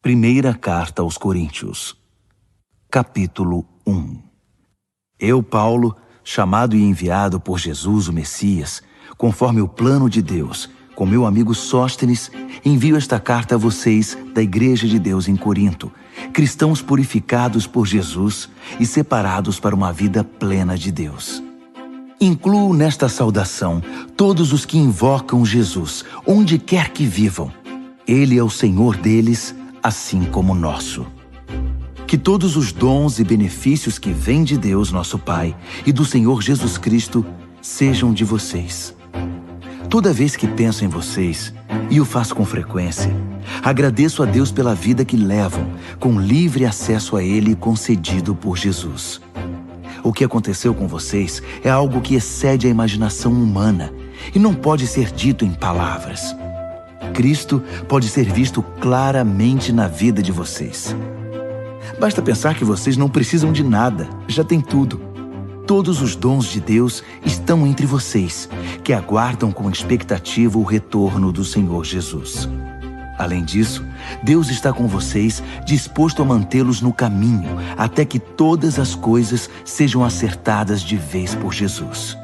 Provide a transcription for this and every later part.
Primeira Carta aos Coríntios, capítulo 1. Eu, Paulo, chamado e enviado por Jesus, o Messias, conforme o plano de Deus, com meu amigo Sóstenes, envio esta carta a vocês da Igreja de Deus em Corinto, cristãos purificados por Jesus e separados para uma vida plena de Deus. Incluo nesta saudação todos os que invocam Jesus, onde quer que vivam. Ele é o Senhor deles, assim como nosso. Que todos os dons e benefícios que vêm de Deus, nosso Pai, e do Senhor Jesus Cristo, sejam de vocês. Toda vez que penso em vocês, e o faço com frequência, agradeço a Deus pela vida que levam, com livre acesso a Ele concedido por Jesus. O que aconteceu com vocês é algo que excede a imaginação humana e não pode ser dito em palavras. Cristo pode ser visto claramente na vida de vocês. Basta pensar que vocês não precisam de nada, já têm tudo. Todos os dons de Deus estão entre vocês, que aguardam com expectativa o retorno do Senhor Jesus. Além disso, Deus está com vocês, disposto a mantê-los no caminho, até que todas as coisas sejam acertadas de vez por Jesus.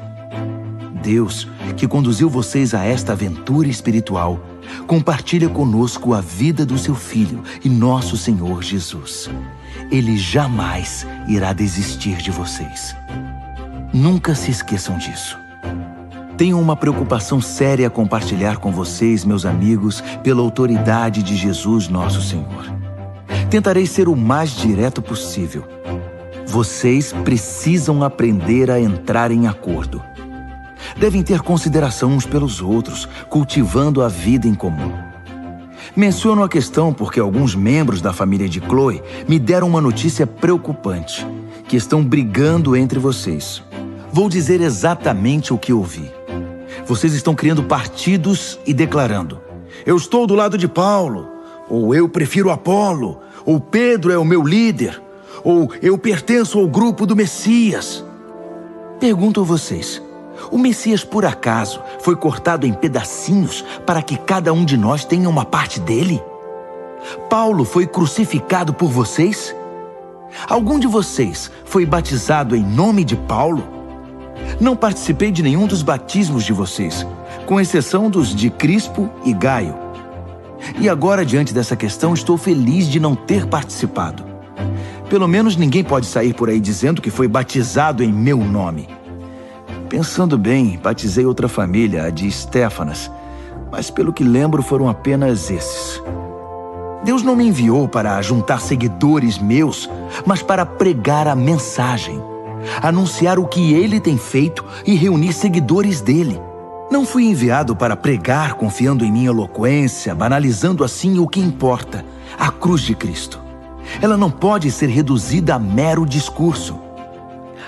Deus, que conduziu vocês a esta aventura espiritual, compartilha conosco a vida do seu Filho e nosso Senhor Jesus. Ele jamais irá desistir de vocês. Nunca se esqueçam disso. Tenho uma preocupação séria a compartilhar com vocês, meus amigos, pela autoridade de Jesus, nosso Senhor. Tentarei ser o mais direto possível. Vocês precisam aprender a entrar em acordo. Devem ter consideração uns pelos outros, cultivando a vida em comum. Menciono a questão porque alguns membros da família de Chloe me deram uma notícia preocupante, que estão brigando entre vocês. Vou dizer exatamente o que ouvi. Vocês estão criando partidos e declarando: eu estou do lado de Paulo, ou eu prefiro Apolo, ou Pedro é o meu líder, ou eu pertenço ao grupo do Messias. Pergunto a vocês: o Messias, por acaso, foi cortado em pedacinhos para que cada um de nós tenha uma parte dele? Paulo foi crucificado por vocês? Algum de vocês foi batizado em nome de Paulo? Não participei de nenhum dos batismos de vocês, com exceção dos de Crispo e Gaio. E agora, diante dessa questão, estou feliz de não ter participado. Pelo menos ninguém pode sair por aí dizendo que foi batizado em meu nome. Pensando bem, batizei outra família, a de Estéfanas, mas pelo que lembro foram apenas esses. Deus não me enviou para juntar seguidores meus, mas para pregar a mensagem, anunciar o que Ele tem feito e reunir seguidores dele. Não fui enviado para pregar confiando em minha eloquência, banalizando assim o que importa, a cruz de Cristo. Ela não pode ser reduzida a mero discurso.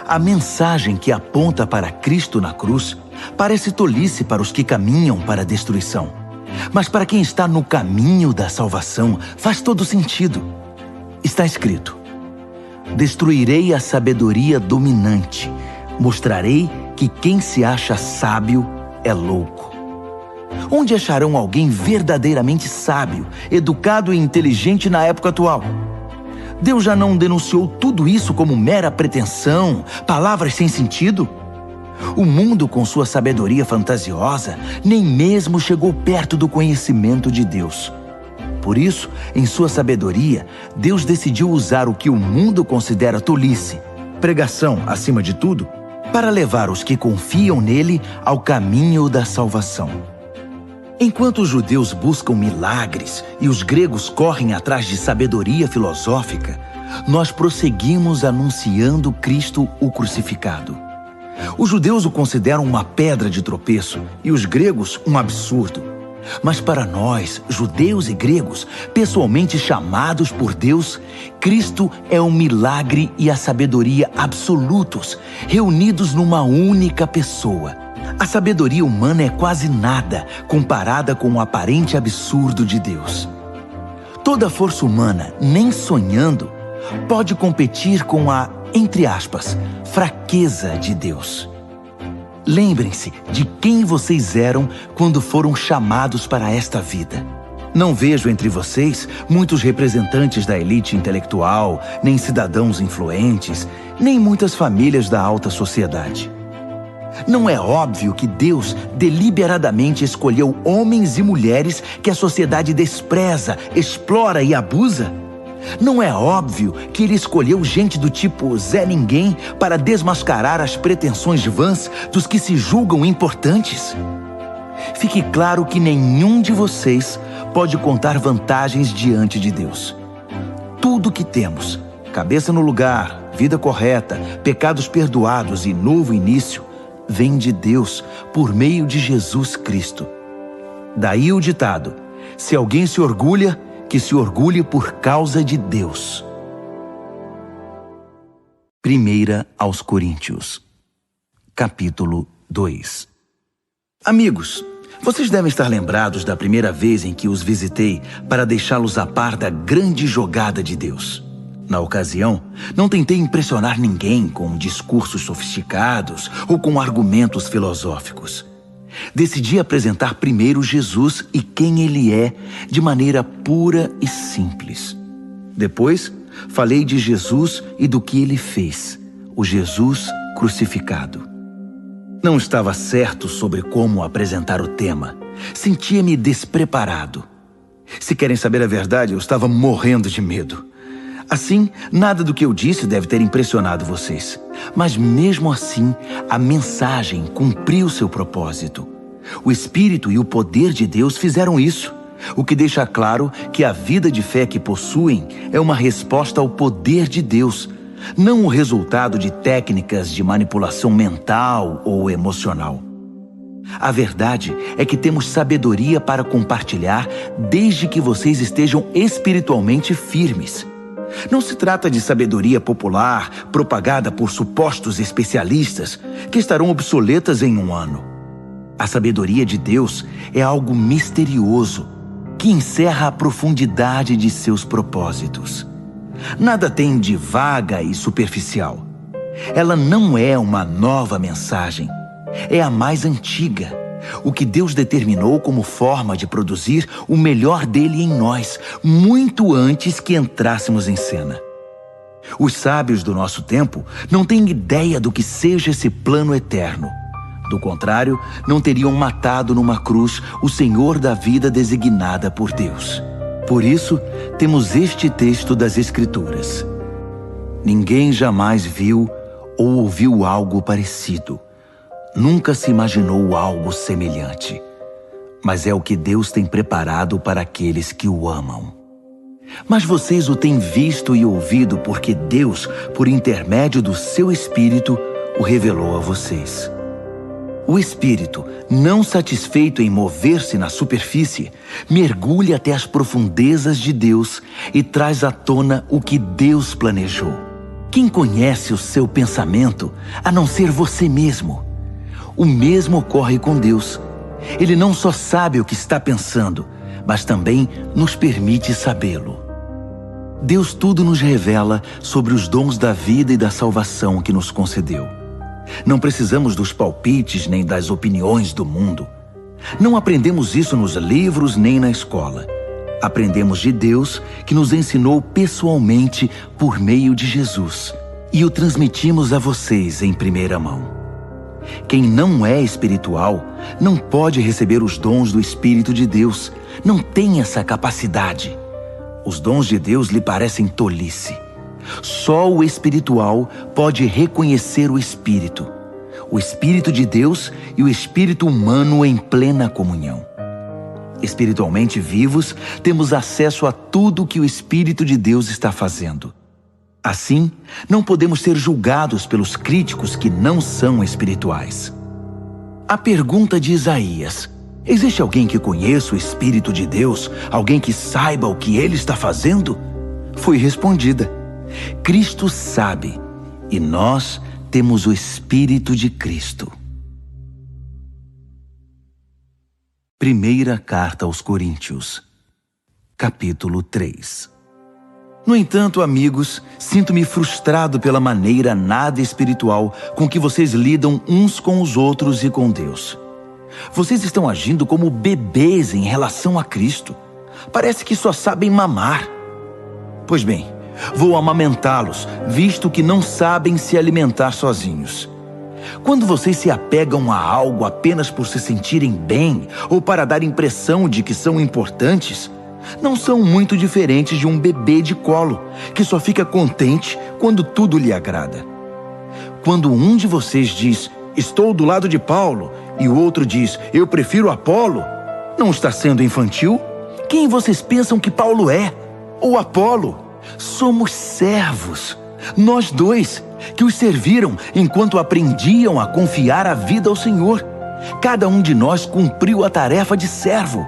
A mensagem que aponta para Cristo na cruz parece tolice para os que caminham para a destruição. Mas para quem está no caminho da salvação, faz todo sentido. Está escrito: destruirei a sabedoria dominante, mostrarei que quem se acha sábio é louco. Onde acharão alguém verdadeiramente sábio, educado e inteligente na época atual? Deus já não denunciou tudo isso como mera pretensão, palavras sem sentido? O mundo, com sua sabedoria fantasiosa, nem mesmo chegou perto do conhecimento de Deus. Por isso, em sua sabedoria, Deus decidiu usar o que o mundo considera tolice, pregação acima de tudo, para levar os que confiam nele ao caminho da salvação. Enquanto os judeus buscam milagres e os gregos correm atrás de sabedoria filosófica, nós prosseguimos anunciando Cristo o crucificado. Os judeus o consideram uma pedra de tropeço e os gregos um absurdo. Mas para nós, judeus e gregos, pessoalmente chamados por Deus, Cristo é o milagre e a sabedoria absolutos, reunidos numa única pessoa. A sabedoria humana é quase nada comparada com o aparente absurdo de Deus. Toda força humana, nem sonhando, pode competir com a, entre aspas, fraqueza de Deus. Lembrem-se de quem vocês eram quando foram chamados para esta vida. Não vejo entre vocês muitos representantes da elite intelectual, nem cidadãos influentes, nem muitas famílias da alta sociedade. Não é óbvio que Deus deliberadamente escolheu homens e mulheres que a sociedade despreza, explora e abusa? Não é óbvio que Ele escolheu gente do tipo Zé Ninguém para desmascarar as pretensões vãs dos que se julgam importantes? Fique claro que nenhum de vocês pode contar vantagens diante de Deus. Tudo que temos, cabeça no lugar, vida correta, pecados perdoados e novo início, vem de Deus por meio de Jesus Cristo. Daí o ditado: se alguém se orgulha, que se orgulhe por causa de Deus. 1 aos Coríntios, capítulo 2. Amigos, vocês devem estar lembrados da primeira vez em que os visitei para deixá-los a par da grande jogada de Deus. Na ocasião, não tentei impressionar ninguém com discursos sofisticados ou com argumentos filosóficos. Decidi apresentar primeiro Jesus e quem Ele é, de maneira pura e simples. Depois, falei de Jesus e do que Ele fez, o Jesus crucificado. Não estava certo sobre como apresentar o tema. Sentia-me despreparado. Se querem saber a verdade, eu estava morrendo de medo. Assim, nada do que eu disse deve ter impressionado vocês. Mas mesmo assim, a mensagem cumpriu seu propósito. O Espírito e o poder de Deus fizeram isso, o que deixa claro que a vida de fé que possuem é uma resposta ao poder de Deus, não o resultado de técnicas de manipulação mental ou emocional. A verdade é que temos sabedoria para compartilhar desde que vocês estejam espiritualmente firmes. Não se trata de sabedoria popular, propagada por supostos especialistas, que estarão obsoletas em um ano. A sabedoria de Deus é algo misterioso, que encerra a profundidade de seus propósitos. Nada tem de vaga e superficial. Ela não é uma nova mensagem, é a mais antiga. O que Deus determinou como forma de produzir o melhor dele em nós, muito antes que entrássemos em cena. Os sábios do nosso tempo não têm ideia do que seja esse plano eterno. Do contrário, não teriam matado numa cruz o Senhor da vida designada por Deus. Por isso, temos este texto das Escrituras: ninguém jamais viu ou ouviu algo parecido. Nunca se imaginou algo semelhante, mas é o que Deus tem preparado para aqueles que o amam. Mas vocês o têm visto e ouvido porque Deus, por intermédio do seu Espírito, o revelou a vocês. O Espírito, não satisfeito em mover-se na superfície, mergulha até as profundezas de Deus e traz à tona o que Deus planejou. Quem conhece o seu pensamento, a não ser você mesmo? O mesmo ocorre com Deus. Ele não só sabe o que está pensando, mas também nos permite sabê-lo. Deus tudo nos revela sobre os dons da vida e da salvação que nos concedeu. Não precisamos dos palpites nem das opiniões do mundo. Não aprendemos isso nos livros nem na escola. Aprendemos de Deus, que nos ensinou pessoalmente por meio de Jesus, e o transmitimos a vocês em primeira mão. Quem não é espiritual não pode receber os dons do Espírito de Deus, não tem essa capacidade. Os dons de Deus lhe parecem tolice. Só o espiritual pode reconhecer o Espírito de Deus e o espírito humano em plena comunhão. Espiritualmente vivos, temos acesso a tudo que o Espírito de Deus está fazendo. Assim, não podemos ser julgados pelos críticos que não são espirituais. A pergunta de Isaías: existe alguém que conheça o Espírito de Deus, alguém que saiba o que ele está fazendo? Foi respondida: Cristo sabe, e nós temos o Espírito de Cristo. Primeira Carta aos Coríntios, capítulo 3. No entanto, amigos, sinto-me frustrado pela maneira nada espiritual com que vocês lidam uns com os outros e com Deus. Vocês estão agindo como bebês em relação a Cristo. Parece que só sabem mamar. Pois bem, vou amamentá-los, visto que não sabem se alimentar sozinhos. Quando vocês se apegam a algo apenas por se sentirem bem ou para dar impressão de que são importantes, não são muito diferentes de um bebê de colo, que só fica contente quando tudo lhe agrada. Quando um de vocês diz, estou do lado de Paulo, e o outro diz, eu prefiro Apolo, não está sendo infantil? Quem vocês pensam que Paulo é? Ou Apolo? Somos servos, nós dois, que os serviram enquanto aprendiam a confiar a vida ao Senhor. Cada um de nós cumpriu a tarefa de servo.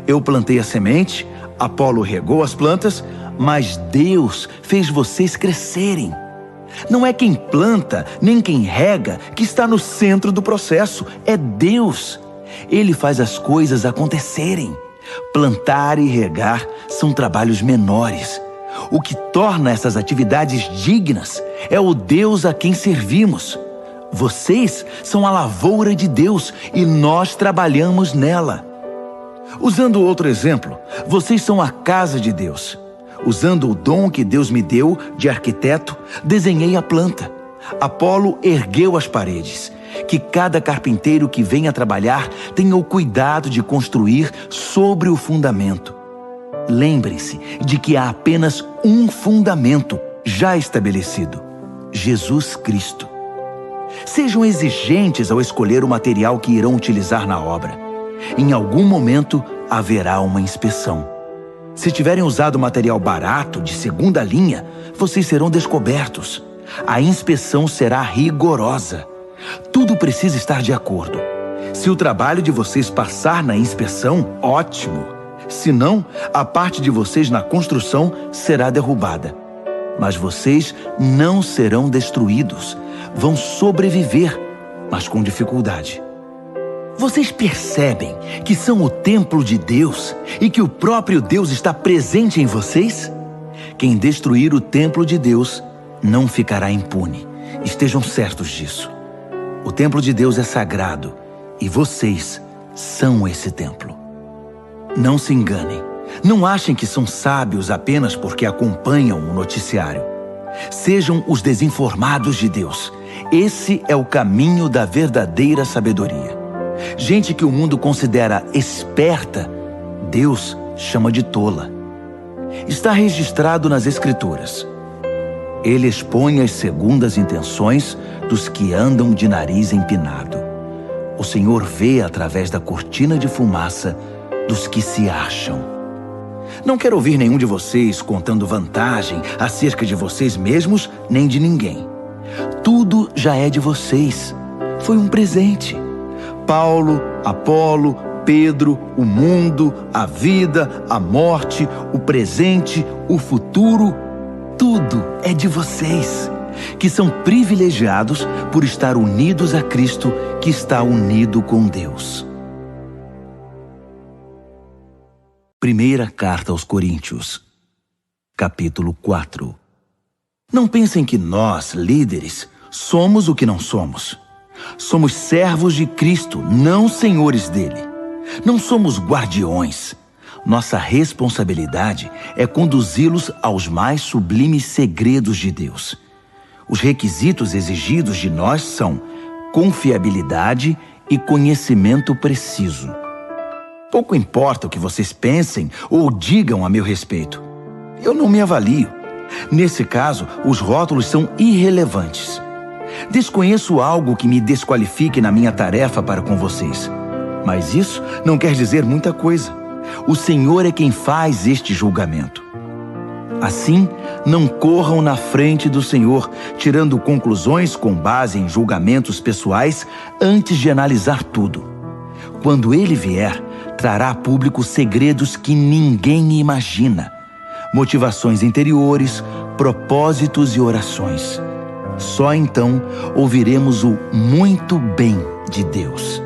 Eu plantei a semente, Apolo regou as plantas, mas Deus fez vocês crescerem. Não é quem planta, nem quem rega que está no centro do processo, é Deus. Ele faz as coisas acontecerem. Plantar e regar são trabalhos menores. O que torna essas atividades dignas é o Deus a quem servimos. Vocês são a lavoura de Deus e nós trabalhamos nela. Usando outro exemplo, vocês são a casa de Deus. Usando o dom que Deus me deu de arquiteto, desenhei a planta. Apolo ergueu as paredes. Que cada carpinteiro que venha trabalhar tenha o cuidado de construir sobre o fundamento. Lembrem-se de que há apenas um fundamento já estabelecido: Jesus Cristo. Sejam exigentes ao escolher o material que irão utilizar na obra. Em algum momento haverá uma inspeção. Se tiverem usado material barato, de segunda linha, vocês serão descobertos. A inspeção será rigorosa. Tudo precisa estar de acordo. Se o trabalho de vocês passar na inspeção, ótimo. Se não, a parte de vocês na construção será derrubada. Mas vocês não serão destruídos. Vão sobreviver, mas com dificuldade. Vocês percebem que são o templo de Deus e que o próprio Deus está presente em vocês? Quem destruir o templo de Deus não ficará impune. Estejam certos disso. O templo de Deus é sagrado e vocês são esse templo. Não se enganem. Não achem que são sábios apenas porque acompanham o noticiário. Sejam os desinformados de Deus. Esse é o caminho da verdadeira sabedoria. Gente que o mundo considera esperta, Deus chama de tola. Está registrado nas Escrituras. Ele expõe as segundas intenções dos que andam de nariz empinado. O Senhor vê através da cortina de fumaça dos que se acham. Não quero ouvir nenhum de vocês contando vantagem acerca de vocês mesmos nem de ninguém. Tudo já é de vocês. Foi um presente. Paulo, Apolo, Pedro, o mundo, a vida, a morte, o presente, o futuro, tudo é de vocês, que são privilegiados por estar unidos a Cristo, que está unido com Deus. Primeira carta aos Coríntios, capítulo 4. Não pensem que nós, líderes, somos o que não somos. Somos servos de Cristo, não senhores dele. Não somos guardiões. Nossa responsabilidade é conduzi-los aos mais sublimes segredos de Deus. Os requisitos exigidos de nós são confiabilidade e conhecimento preciso. Pouco importa o que vocês pensem ou digam a meu respeito. Eu não me avalio. Nesse caso, os rótulos são irrelevantes. Desconheço algo que me desqualifique na minha tarefa para com vocês. Mas isso não quer dizer muita coisa. O Senhor é quem faz este julgamento. Assim, não corram na frente do Senhor, tirando conclusões com base em julgamentos pessoais antes de analisar tudo. Quando Ele vier, trará a público segredos que ninguém imagina, motivações interiores, propósitos e orações. Só então ouviremos o muito bem de Deus.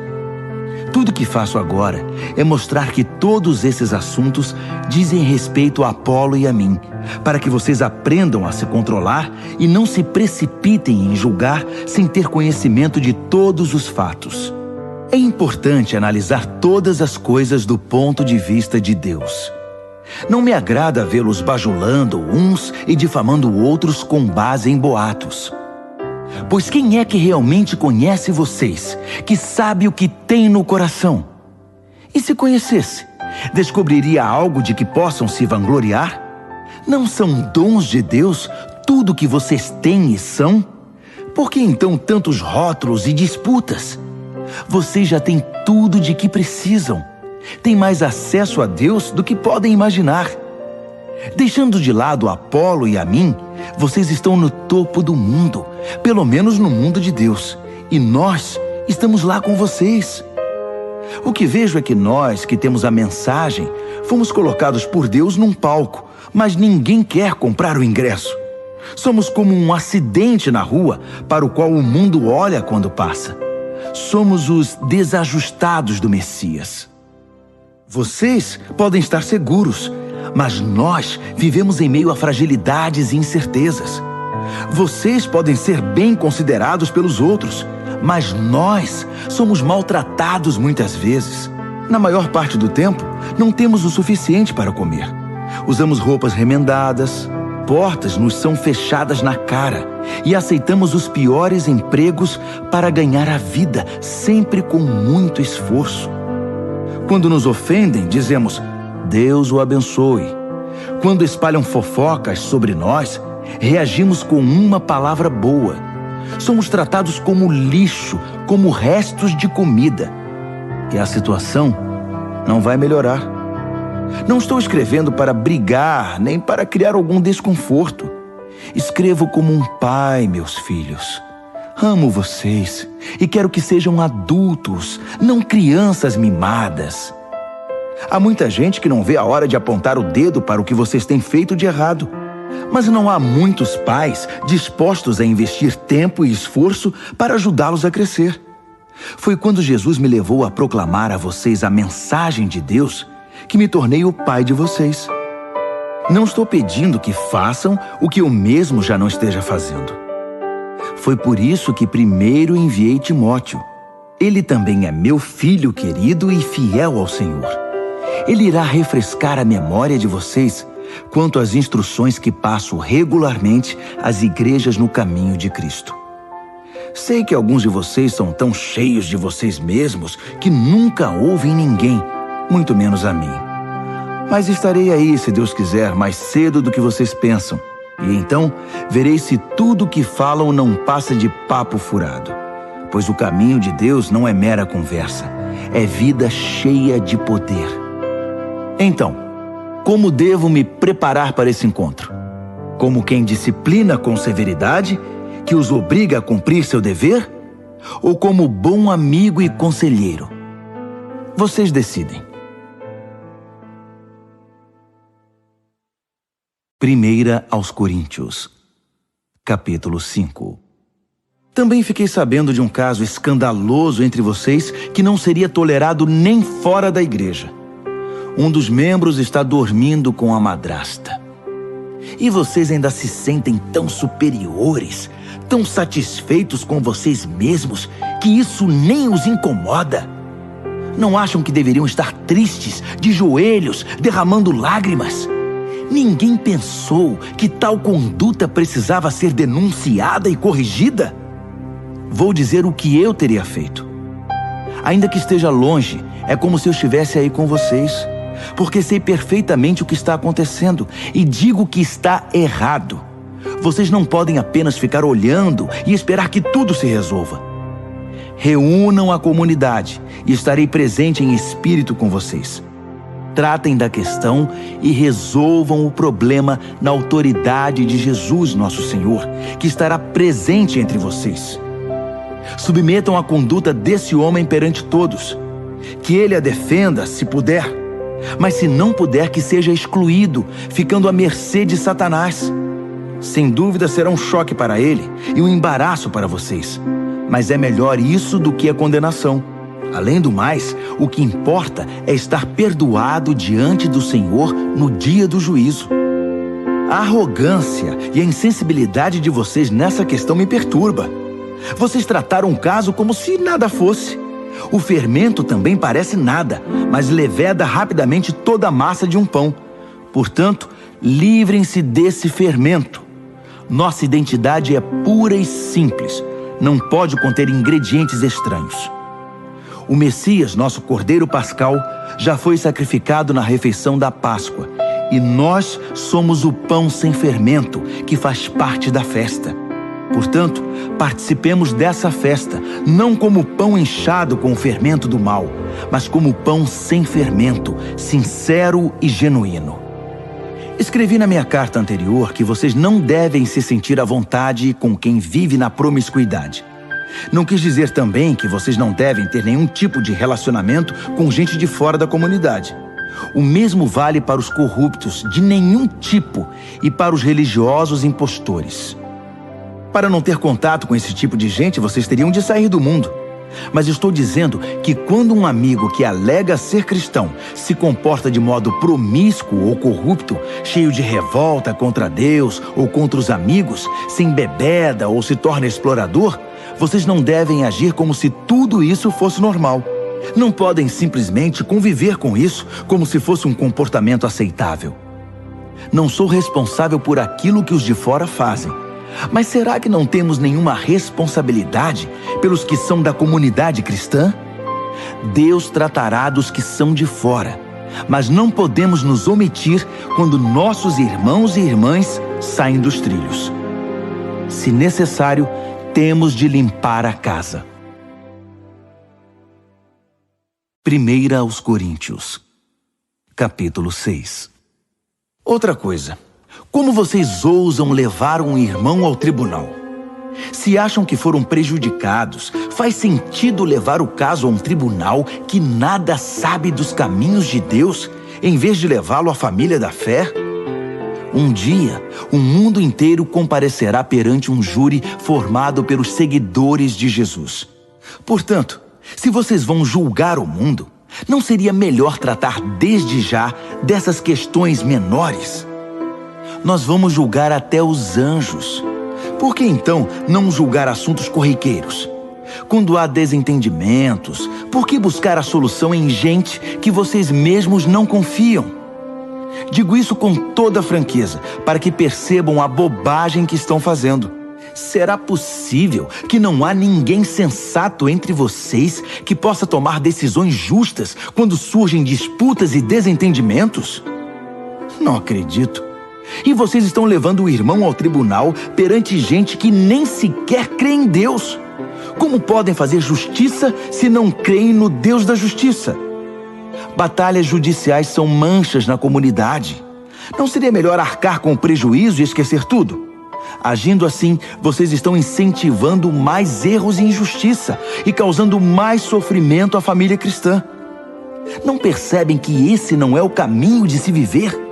Tudo que faço agora é mostrar que todos esses assuntos dizem respeito a Apolo e a mim, para que vocês aprendam a se controlar e não se precipitem em julgar sem ter conhecimento de todos os fatos. É importante analisar todas as coisas do ponto de vista de Deus. Não me agrada vê-los bajulando uns e difamando outros com base em boatos. Pois quem é que realmente conhece vocês, que sabe o que tem no coração? E se conhecesse, descobriria algo de que possam se vangloriar? Não são dons de Deus tudo que vocês têm e são? Por que então tantos rótulos e disputas? Vocês já têm tudo de que precisam. Têm mais acesso a Deus do que podem imaginar. Deixando de lado Apolo e a mim, vocês estão no topo do mundo, pelo menos no mundo de Deus. E nós estamos lá com vocês. O que vejo é que nós, que temos a mensagem, fomos colocados por Deus num palco, mas ninguém quer comprar o ingresso. Somos como um acidente na rua para o qual o mundo olha quando passa. Somos os desajustados do Messias. Vocês podem estar seguros, mas nós vivemos em meio a fragilidades e incertezas. Vocês podem ser bem considerados pelos outros, mas nós somos maltratados muitas vezes. Na maior parte do tempo, não temos o suficiente para comer. Usamos roupas remendadas, portas nos são fechadas na cara e aceitamos os piores empregos para ganhar a vida, sempre com muito esforço. Quando nos ofendem, dizemos, Deus o abençoe. Quando espalham fofocas sobre nós, reagimos com uma palavra boa. Somos tratados como lixo, como restos de comida. E a situação não vai melhorar. Não estou escrevendo para brigar, nem para criar algum desconforto. Escrevo como um pai, meus filhos. Amo vocês e quero que sejam adultos, não crianças mimadas. Há muita gente que não vê a hora de apontar o dedo para o que vocês têm feito de errado. Mas não há muitos pais dispostos a investir tempo e esforço para ajudá-los a crescer. Foi quando Jesus me levou a proclamar a vocês a mensagem de Deus que me tornei o pai de vocês. Não estou pedindo que façam o que eu mesmo já não esteja fazendo. Foi por isso que primeiro enviei Timóteo. Ele também é meu filho querido e fiel ao Senhor. Ele irá refrescar a memória de vocês quanto às instruções que passo regularmente às igrejas no caminho de Cristo. Sei que alguns de vocês são tão cheios de vocês mesmos que nunca ouvem ninguém, muito menos a mim. Mas estarei aí, se Deus quiser, mais cedo do que vocês pensam. E então verei se tudo o que falam não passa de papo furado. Pois o caminho de Deus não é mera conversa, é vida cheia de poder. Então, como devo me preparar para esse encontro? Como quem disciplina com severidade, que os obriga a cumprir seu dever? Ou como bom amigo e conselheiro? Vocês decidem. 1 aos Coríntios, capítulo 5. Também fiquei sabendo de um caso escandaloso entre vocês que não seria tolerado nem fora da igreja. Um dos membros está dormindo com a madrasta. E vocês ainda se sentem tão superiores, tão satisfeitos com vocês mesmos, que isso nem os incomoda. Não acham que deveriam estar tristes, de joelhos, derramando lágrimas? Ninguém pensou que tal conduta precisava ser denunciada e corrigida? Vou dizer o que eu teria feito. Ainda que esteja longe, é como se eu estivesse aí com vocês, porque sei perfeitamente o que está acontecendo e digo que está errado. Vocês não podem apenas ficar olhando e esperar que tudo se resolva. Reúnam a comunidade e estarei presente em espírito com vocês. Tratem da questão e resolvam o problema na autoridade de Jesus, nosso Senhor, que estará presente entre vocês. Submetam a conduta desse homem perante todos. Que ele a defenda, se puder. Mas se não puder, que seja excluído, ficando à mercê de Satanás. Sem dúvida será um choque para ele e um embaraço para vocês. Mas é melhor isso do que a condenação. Além do mais, o que importa é estar perdoado diante do Senhor no dia do juízo. A arrogância e a insensibilidade de vocês nessa questão me perturba. Vocês trataram o caso como se nada fosse. O fermento também parece nada, mas leveda rapidamente toda a massa de um pão. Portanto, livrem-se desse fermento. Nossa identidade é pura e simples. Não pode conter ingredientes estranhos. O Messias, nosso Cordeiro Pascal, já foi sacrificado na refeição da Páscoa. E nós somos o pão sem fermento, que faz parte da festa. Portanto, participemos dessa festa, não como pão inchado com o fermento do mal, mas como pão sem fermento, sincero e genuíno. Escrevi na minha carta anterior que vocês não devem se sentir à vontade com quem vive na promiscuidade. Não quis dizer também que vocês não devem ter nenhum tipo de relacionamento com gente de fora da comunidade. O mesmo vale para os corruptos de nenhum tipo e para os religiosos impostores. Para não ter contato com esse tipo de gente, vocês teriam de sair do mundo. Mas estou dizendo que quando um amigo que alega ser cristão se comporta de modo promíscuo ou corrupto, cheio de revolta contra Deus ou contra os amigos, se embebeda ou se torna explorador, vocês não devem agir como se tudo isso fosse normal. Não podem simplesmente conviver com isso como se fosse um comportamento aceitável. Não sou responsável por aquilo que os de fora fazem. Mas será que não temos nenhuma responsabilidade pelos que são da comunidade cristã? Deus tratará dos que são de fora, mas não podemos nos omitir quando nossos irmãos e irmãs saem dos trilhos. Se necessário, temos de limpar a casa. 1 aos Coríntios, capítulo 6. Outra coisa. Como vocês ousam levar um irmão ao tribunal? Se acham que foram prejudicados, faz sentido levar o caso a um tribunal que nada sabe dos caminhos de Deus, em vez de levá-lo à família da fé? Um dia, o mundo inteiro comparecerá perante um júri formado pelos seguidores de Jesus. Portanto, se vocês vão julgar o mundo, não seria melhor tratar desde já dessas questões menores? Nós vamos julgar até os anjos. Por que então não julgar assuntos corriqueiros? Quando há desentendimentos, por que buscar a solução em gente que vocês mesmos não confiam? Digo isso com toda franqueza, para que percebam a bobagem que estão fazendo. Será possível que não há ninguém sensato entre vocês que possa tomar decisões justas quando surgem disputas e desentendimentos? Não acredito. E vocês estão levando o irmão ao tribunal perante gente que nem sequer crê em Deus. Como podem fazer justiça se não creem no Deus da justiça? Batalhas judiciais são manchas na comunidade. Não seria melhor arcar com o prejuízo e esquecer tudo? Agindo assim, vocês estão incentivando mais erros e injustiça e causando mais sofrimento à família cristã. Não percebem que esse não é o caminho de se viver?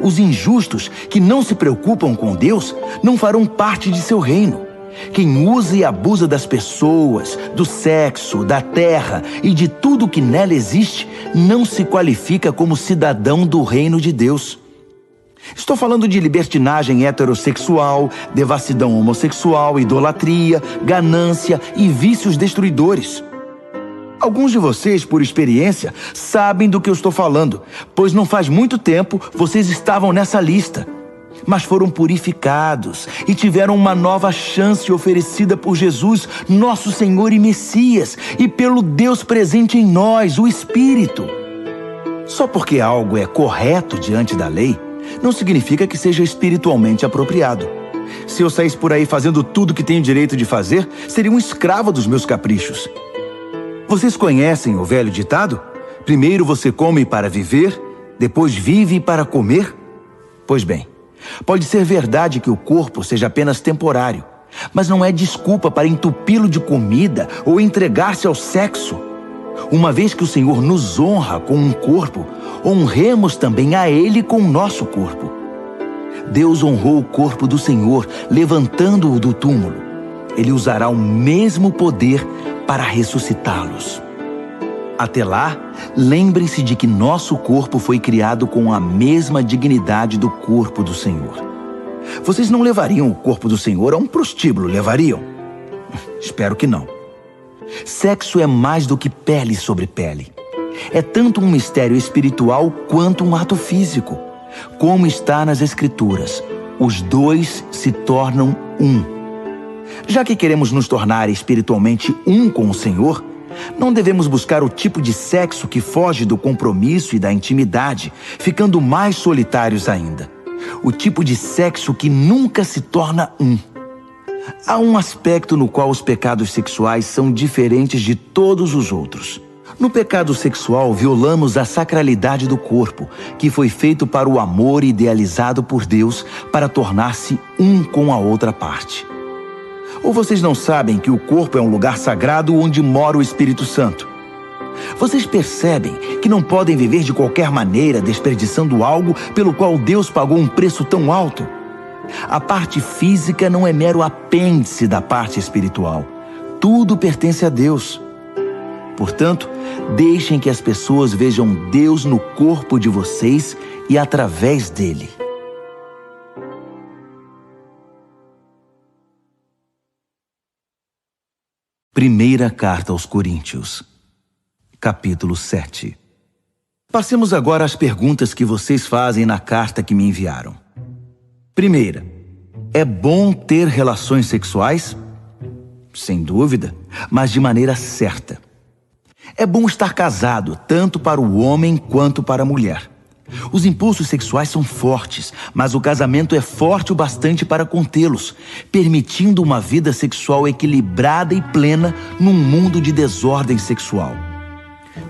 Os injustos que não se preocupam com Deus não farão parte de seu reino. Quem usa e abusa das pessoas, do sexo, da terra e de tudo que nela existe, não se qualifica como cidadão do reino de Deus. Estou falando de libertinagem heterossexual, devassidão homossexual, idolatria, ganância e vícios destruidores. Alguns de vocês, por experiência, sabem do que eu estou falando, pois não faz muito tempo vocês estavam nessa lista. Mas foram purificados e tiveram uma nova chance oferecida por Jesus, nosso Senhor e Messias, e pelo Deus presente em nós, o Espírito. Só porque algo é correto diante da lei, não significa que seja espiritualmente apropriado. Se eu saísse por aí fazendo tudo que tenho direito de fazer, seria um escravo dos meus caprichos. Vocês conhecem o velho ditado? Primeiro você come para viver, depois vive para comer? Pois bem, pode ser verdade que o corpo seja apenas temporário, mas não é desculpa para entupi-lo de comida ou entregar-se ao sexo. Uma vez que o Senhor nos honra com um corpo, honremos também a Ele com o nosso corpo. Deus honrou o corpo do Senhor, levantando-o do túmulo. Ele usará o mesmo poder para ressuscitá-los. Até lá, lembrem-se de que nosso corpo foi criado com a mesma dignidade do corpo do Senhor. Vocês não levariam o corpo do Senhor a um prostíbulo, levariam? Espero que não. Sexo é mais do que pele sobre pele. É tanto um mistério espiritual quanto um ato físico. Como está nas Escrituras, os dois se tornam um. Já que queremos nos tornar espiritualmente um com o Senhor, não devemos buscar o tipo de sexo que foge do compromisso e da intimidade, ficando mais solitários ainda. O tipo de sexo que nunca se torna um. Há um aspecto no qual os pecados sexuais são diferentes de todos os outros. No pecado sexual, violamos a sacralidade do corpo, que foi feito para o amor idealizado por Deus para tornar-se um com a outra parte. Ou vocês não sabem que o corpo é um lugar sagrado onde mora o Espírito Santo? Vocês percebem que não podem viver de qualquer maneira desperdiçando algo pelo qual Deus pagou um preço tão alto? A parte física não é mero apêndice da parte espiritual. Tudo pertence a Deus. Portanto, deixem que as pessoas vejam Deus no corpo de vocês e através dele. Primeira Carta aos Coríntios, capítulo 7. Passemos agora às perguntas que vocês fazem na carta que me enviaram. Primeira, é bom ter relações sexuais? Sem dúvida, mas de maneira certa. É bom estar casado, tanto para o homem quanto para a mulher. Os impulsos sexuais são fortes, mas o casamento é forte o bastante para contê-los, permitindo uma vida sexual equilibrada e plena num mundo de desordem sexual.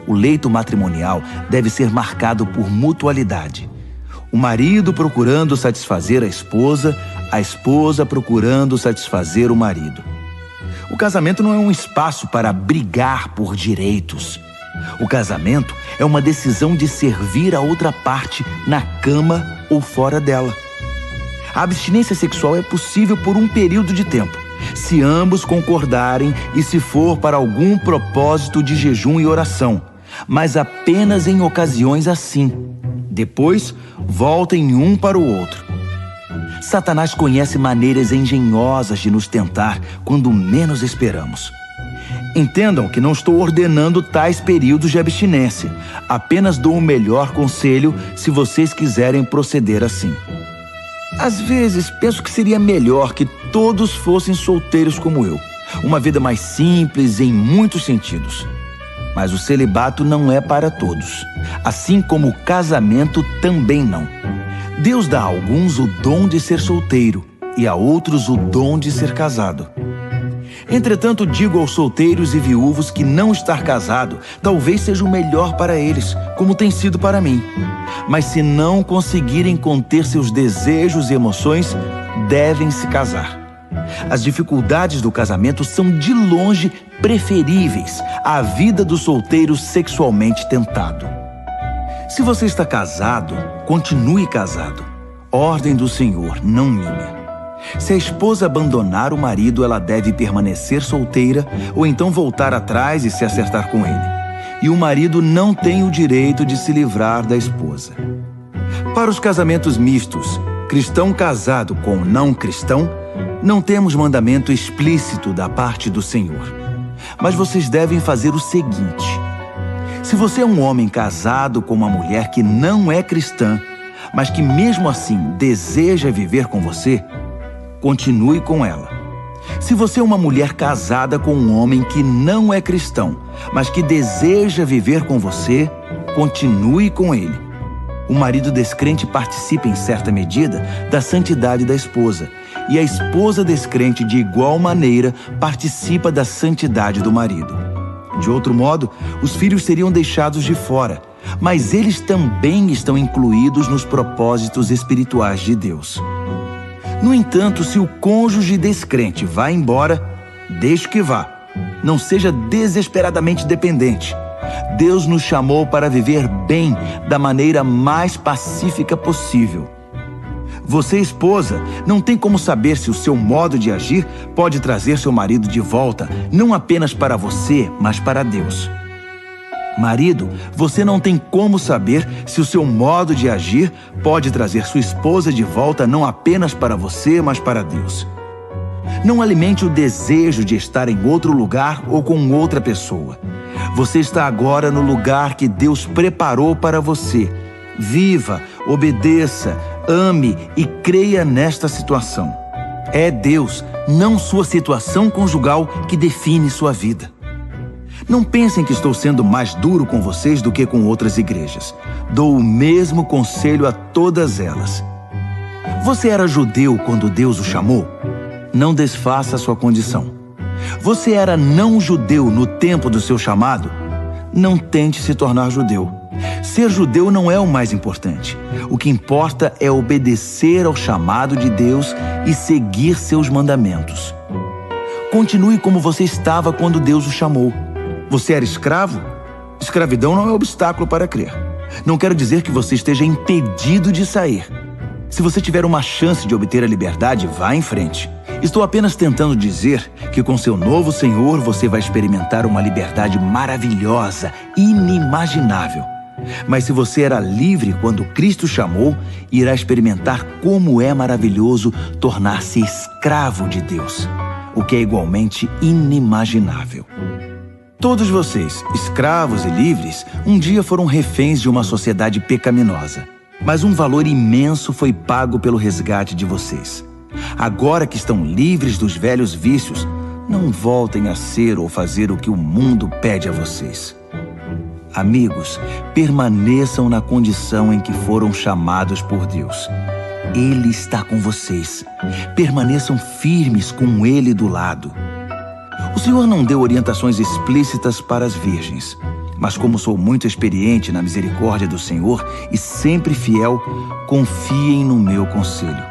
O leito matrimonial deve ser marcado por mutualidade. O marido procurando satisfazer a esposa procurando satisfazer o marido. O casamento não é um espaço para brigar por direitos. O casamento é uma decisão de servir a outra parte na cama ou fora dela. A abstinência sexual é possível por um período de tempo, se ambos concordarem e se for para algum propósito de jejum e oração, mas apenas em ocasiões assim. Depois, voltem um para o outro. Satanás conhece maneiras engenhosas de nos tentar quando menos esperamos. Entendam que não estou ordenando tais períodos de abstinência. Apenas dou o melhor conselho se vocês quiserem proceder assim. Às vezes, penso que seria melhor que todos fossem solteiros como eu. Uma vida mais simples em muitos sentidos. Mas o celibato não é para todos. Assim como o casamento também não. Deus dá a alguns o dom de ser solteiro e a outros o dom de ser casado. Entretanto, digo aos solteiros e viúvos que não estar casado talvez seja o melhor para eles, como tem sido para mim. Mas se não conseguirem conter seus desejos e emoções, devem se casar. As dificuldades do casamento são de longe preferíveis à vida do solteiro sexualmente tentado. Se você está casado, continue casado. Ordem do Senhor, não minha. Se a esposa abandonar o marido, ela deve permanecer solteira ou então voltar atrás e se acertar com ele. E o marido não tem o direito de se livrar da esposa. Para os casamentos mistos, cristão casado com não cristão, não temos mandamento explícito da parte do Senhor. Mas vocês devem fazer o seguinte: se você é um homem casado com uma mulher que não é cristã, mas que mesmo assim deseja viver com você, continue com ela. Se você é uma mulher casada com um homem que não é cristão, mas que deseja viver com você, continue com ele. O marido descrente participa em certa medida da santidade da esposa, e a esposa descrente de igual maneira participa da santidade do marido. De outro modo, os filhos seriam deixados de fora, mas eles também estão incluídos nos propósitos espirituais de Deus. No entanto, se o cônjuge descrente vai embora, deixe que vá. Não seja desesperadamente dependente. Deus nos chamou para viver bem da maneira mais pacífica possível. Você, esposa, não tem como saber se o seu modo de agir pode trazer seu marido de volta, não apenas para você, mas para Deus. Marido, você não tem como saber se o seu modo de agir pode trazer sua esposa de volta não apenas para você, mas para Deus. Não alimente o desejo de estar em outro lugar ou com outra pessoa. Você está agora no lugar que Deus preparou para você. Viva, obedeça, ame e creia nesta situação. É Deus, não sua situação conjugal, que define sua vida. Não pensem que estou sendo mais duro com vocês do que com outras igrejas. Dou o mesmo conselho a todas elas. Você era judeu quando Deus o chamou? Não desfaça sua condição. Você era não judeu no tempo do seu chamado? Não tente se tornar judeu. Ser judeu não é o mais importante. O que importa é obedecer ao chamado de Deus e seguir seus mandamentos. Continue como você estava quando Deus o chamou. Você era escravo? Escravidão não é obstáculo para crer. Não quero dizer que você esteja impedido de sair. Se você tiver uma chance de obter a liberdade, vá em frente. Estou apenas tentando dizer que com seu novo Senhor você vai experimentar uma liberdade maravilhosa, inimaginável. Mas se você era livre quando Cristo chamou, irá experimentar como é maravilhoso tornar-se escravo de Deus, o que é igualmente inimaginável. Todos vocês, escravos e livres, um dia foram reféns de uma sociedade pecaminosa. Mas um valor imenso foi pago pelo resgate de vocês. Agora que estão livres dos velhos vícios, não voltem a ser ou fazer o que o mundo pede a vocês. Amigos, permaneçam na condição em que foram chamados por Deus. Ele está com vocês. Permaneçam firmes com Ele do lado. O Senhor não deu orientações explícitas para as virgens, mas como sou muito experiente na misericórdia do Senhor e sempre fiel, confiem no meu conselho.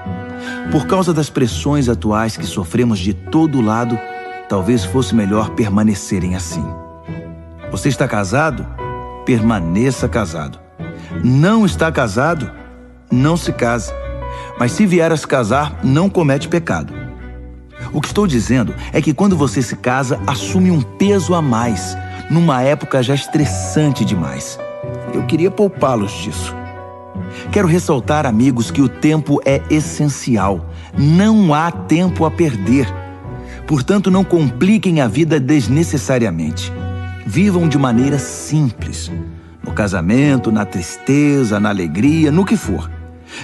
Por causa das pressões atuais que sofremos de todo lado, talvez fosse melhor permanecerem assim. Você está casado? Permaneça casado. Não está casado? Não se case. Mas se vier a se casar, não comete pecado. O que estou dizendo é que quando você se casa, assume um peso a mais, numa época já estressante demais. Eu queria poupá-los disso. Quero ressaltar, amigos, que o tempo é essencial. Não há tempo a perder. Portanto, não compliquem a vida desnecessariamente. Vivam de maneira simples. No casamento, na tristeza, na alegria, no que for.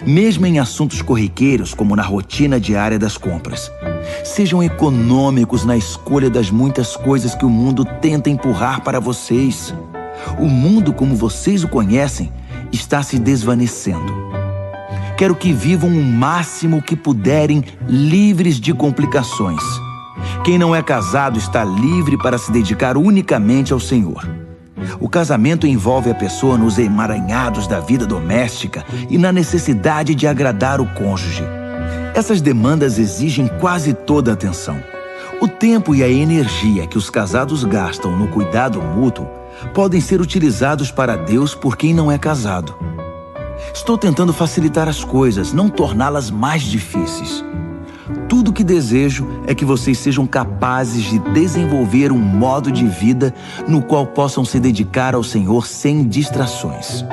Mesmo em assuntos corriqueiros, como na rotina diária das compras. Sejam econômicos na escolha das muitas coisas que o mundo tenta empurrar para vocês. O mundo, como vocês o conhecem, está se desvanecendo. Quero que vivam o máximo que puderem, livres de complicações. Quem não é casado está livre para se dedicar unicamente ao Senhor. O casamento envolve a pessoa nos emaranhados da vida doméstica e na necessidade de agradar o cônjuge. Essas demandas exigem quase toda a atenção. O tempo e a energia que os casados gastam no cuidado mútuo podem ser utilizados para Deus por quem não é casado. Estou tentando facilitar as coisas, não torná-las mais difíceis. Tudo o que desejo é que vocês sejam capazes de desenvolver um modo de vida no qual possam se dedicar ao Senhor sem distrações.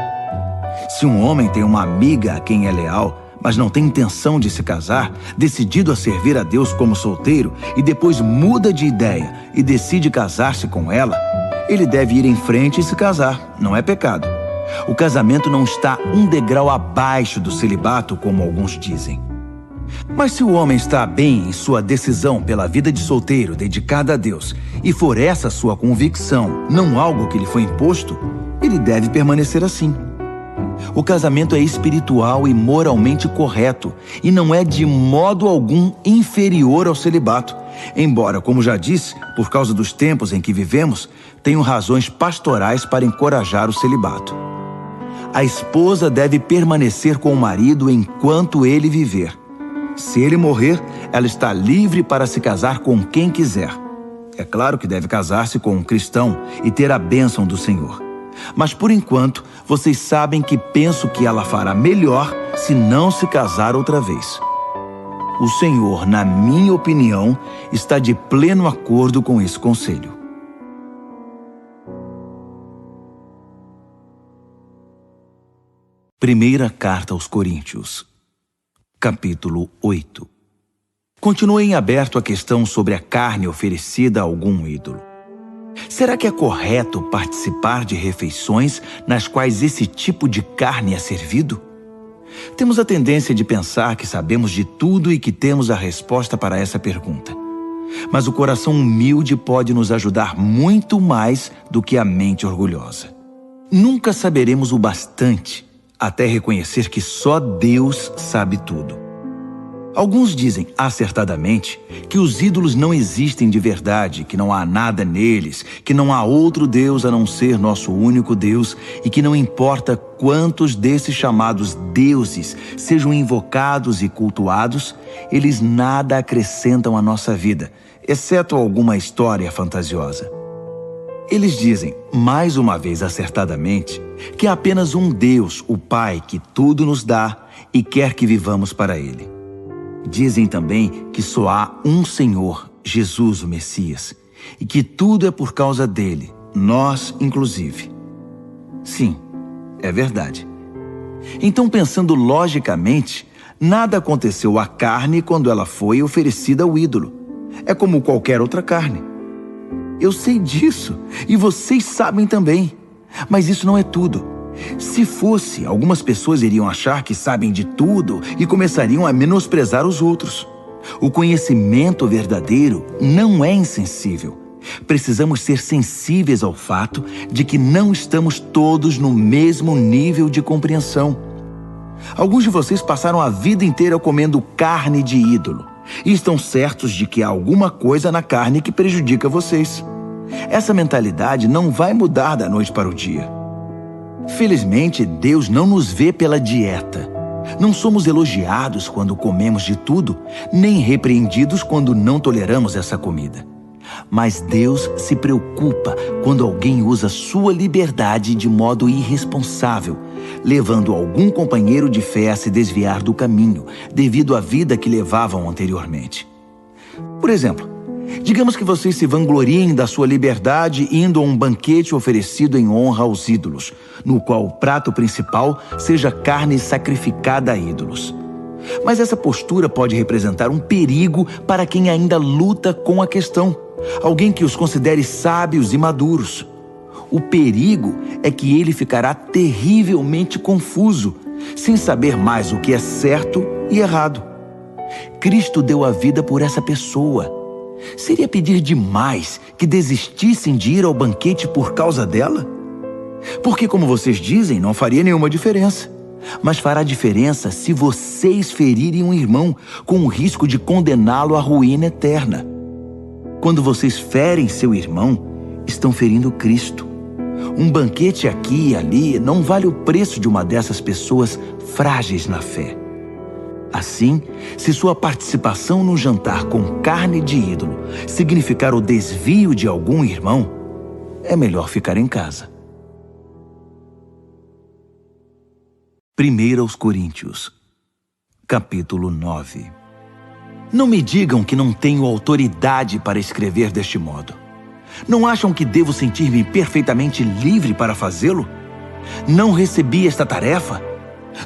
Se um homem tem uma amiga a quem é leal, mas não tem intenção de se casar, decidido a servir a Deus como solteiro e depois muda de ideia e decide casar-se com ela, ele deve ir em frente e se casar, não é pecado. O casamento não está um degrau abaixo do celibato, como alguns dizem. Mas se o homem está bem em sua decisão pela vida de solteiro dedicada a Deus, e for essa sua convicção, não algo que lhe foi imposto, ele deve permanecer assim. O casamento é espiritual e moralmente correto, e não é de modo algum inferior ao celibato. Embora, como já disse, por causa dos tempos em que vivemos, tenho razões pastorais para encorajar o celibato. A esposa deve permanecer com o marido enquanto ele viver. Se ele morrer, ela está livre para se casar com quem quiser. É claro que deve casar-se com um cristão e ter a bênção do Senhor. Mas por enquanto, vocês sabem que penso que ela fará melhor se não se casar outra vez. O Senhor, na minha opinião, está de pleno acordo com esse conselho. Primeira Carta aos Coríntios, capítulo 8. Continua em aberto a questão sobre a carne oferecida a algum ídolo. Será que é correto participar de refeições nas quais esse tipo de carne é servido? Temos a tendência de pensar que sabemos de tudo e que temos a resposta para essa pergunta. Mas o coração humilde pode nos ajudar muito mais do que a mente orgulhosa. Nunca saberemos o bastante até reconhecer que só Deus sabe tudo. Alguns dizem, acertadamente, que os ídolos não existem de verdade, que não há nada neles, que não há outro Deus a não ser nosso único Deus e que não importa quantos desses chamados deuses sejam invocados e cultuados, eles nada acrescentam à nossa vida, exceto alguma história fantasiosa. Eles dizem, mais uma vez acertadamente, que há apenas um Deus, o Pai, que tudo nos dá e quer que vivamos para Ele. Dizem também que só há um Senhor, Jesus, o Messias, e que tudo é por causa dele, nós inclusive. Sim, é verdade. Então, pensando logicamente, nada aconteceu à carne quando ela foi oferecida ao ídolo. É como qualquer outra carne. Eu sei disso, e vocês sabem também. Mas isso não é tudo. Se fosse, algumas pessoas iriam achar que sabem de tudo e começariam a menosprezar os outros. O conhecimento verdadeiro não é insensível. Precisamos ser sensíveis ao fato de que não estamos todos no mesmo nível de compreensão. Alguns de vocês passaram a vida inteira comendo carne de ídolo e estão certos de que há alguma coisa na carne que prejudica vocês. Essa mentalidade não vai mudar da noite para o dia. Felizmente, Deus não nos vê pela dieta. Não somos elogiados quando comemos de tudo, nem repreendidos quando não toleramos essa comida. Mas Deus se preocupa quando alguém usa sua liberdade de modo irresponsável, levando algum companheiro de fé a se desviar do caminho, devido à vida que levavam anteriormente. Por exemplo, digamos que vocês se vangloriem da sua liberdade indo a um banquete oferecido em honra aos ídolos, no qual o prato principal seja carne sacrificada a ídolos. Mas essa postura pode representar um perigo para quem ainda luta com a questão, alguém que os considere sábios e maduros. O perigo é que ele ficará terrivelmente confuso, sem saber mais o que é certo e errado. Cristo deu a vida por essa pessoa. Seria pedir demais que desistissem de ir ao banquete por causa dela? Porque, como vocês dizem, não faria nenhuma diferença. Mas fará diferença se vocês ferirem um irmão, com o risco de condená-lo à ruína eterna. Quando vocês ferem seu irmão, estão ferindo Cristo. Um banquete aqui e ali não vale o preço de uma dessas pessoas frágeis na fé. Assim, se sua participação no jantar com carne de ídolo significar o desvio de algum irmão, é melhor ficar em casa. 1 Coríntios, capítulo 9. Não me digam que não tenho autoridade para escrever deste modo. Não acham que devo sentir-me perfeitamente livre para fazê-lo? Não recebi esta tarefa?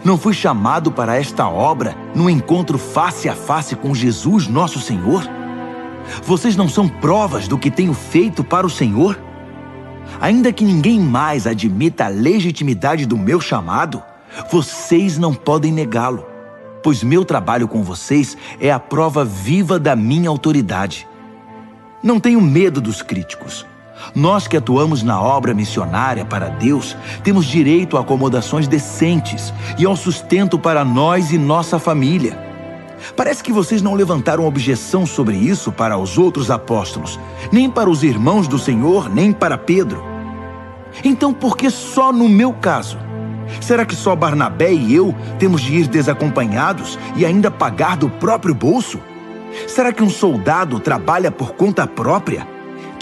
Não fui chamado para esta obra no encontro face a face com Jesus, nosso Senhor? Vocês não são provas do que tenho feito para o Senhor? Ainda que ninguém mais admita a legitimidade do meu chamado, vocês não podem negá-lo, pois meu trabalho com vocês é a prova viva da minha autoridade. Não tenho medo dos críticos. Nós que atuamos na obra missionária para Deus, temos direito a acomodações decentes e ao sustento para nós e nossa família. Parece que vocês não levantaram objeção sobre isso para os outros apóstolos, nem para os irmãos do Senhor, nem para Pedro. Então, por que só no meu caso? Será que só Barnabé e eu temos de ir desacompanhados e ainda pagar do próprio bolso? Será que um soldado trabalha por conta própria?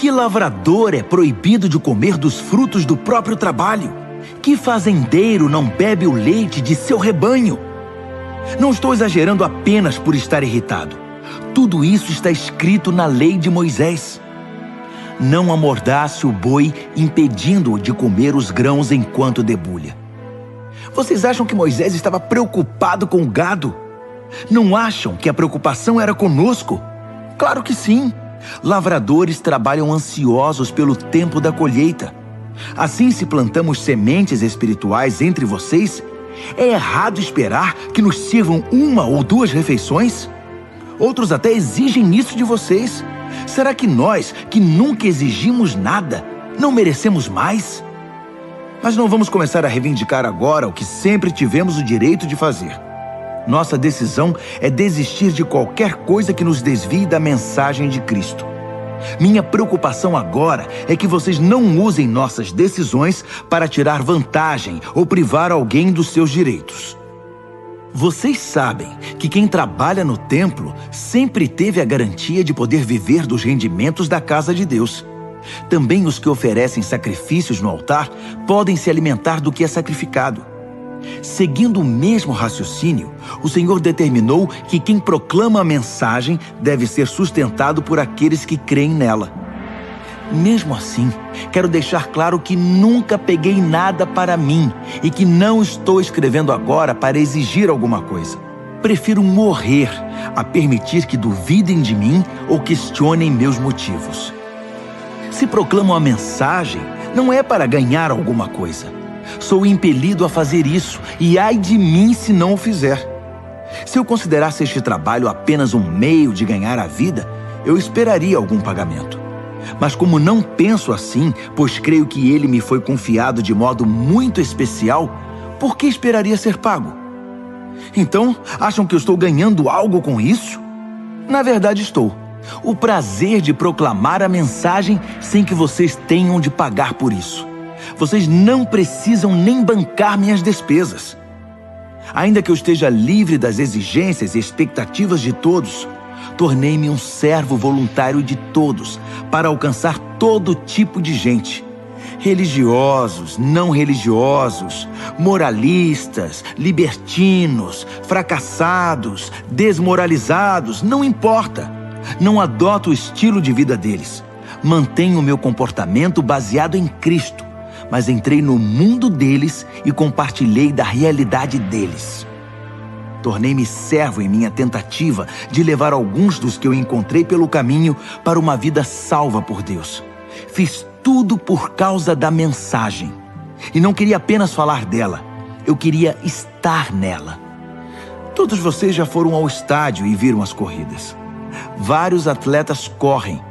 Que lavrador é proibido de comer dos frutos do próprio trabalho? Que fazendeiro não bebe o leite de seu rebanho? Não estou exagerando apenas por estar irritado. Tudo isso está escrito na lei de Moisés. Não amordace o boi, impedindo-o de comer os grãos enquanto debulha. Vocês acham que Moisés estava preocupado com o gado? Não acham que a preocupação era conosco? Claro que sim. Lavradores trabalham ansiosos pelo tempo da colheita. Assim, se plantamos sementes espirituais entre vocês, é errado esperar que nos sirvam 1 ou 2 refeições? Outros até exigem isso de vocês. Será que nós, que nunca exigimos nada, não merecemos mais? Mas não vamos começar a reivindicar agora o que sempre tivemos o direito de fazer. Nossa decisão é desistir de qualquer coisa que nos desvie da mensagem de Cristo. Minha preocupação agora é que vocês não usem nossas decisões para tirar vantagem ou privar alguém dos seus direitos. Vocês sabem que quem trabalha no templo sempre teve a garantia de poder viver dos rendimentos da casa de Deus. Também os que oferecem sacrifícios no altar podem se alimentar do que é sacrificado. Seguindo o mesmo raciocínio, o Senhor determinou que quem proclama a mensagem deve ser sustentado por aqueles que creem nela. Mesmo assim, quero deixar claro que nunca peguei nada para mim e que não estou escrevendo agora para exigir alguma coisa. Prefiro morrer a permitir que duvidem de mim ou questionem meus motivos. Se proclamo a mensagem, não é para ganhar alguma coisa. Sou impelido a fazer isso, e ai de mim se não o fizer. Se eu considerasse este trabalho apenas um meio de ganhar a vida, eu esperaria algum pagamento. Mas como não penso assim, pois creio que ele me foi confiado de modo muito especial, por que esperaria ser pago? Então, acham que eu estou ganhando algo com isso? Na verdade, estou. O prazer de proclamar a mensagem sem que vocês tenham de pagar por isso. Vocês não precisam nem bancar minhas despesas. Ainda que eu esteja livre das exigências e expectativas de todos, tornei-me um servo voluntário de todos, para alcançar todo tipo de gente. Religiosos, não religiosos, moralistas, libertinos, fracassados, desmoralizados, não importa. Não adoto o estilo de vida deles. Mantenho o meu comportamento baseado em Cristo, mas entrei no mundo deles e compartilhei da realidade deles. Tornei-me servo em minha tentativa de levar alguns dos que eu encontrei pelo caminho para uma vida salva por Deus. Fiz tudo por causa da mensagem. E não queria apenas falar dela, eu queria estar nela. Todos vocês já foram ao estádio e viram as corridas. Vários atletas correm,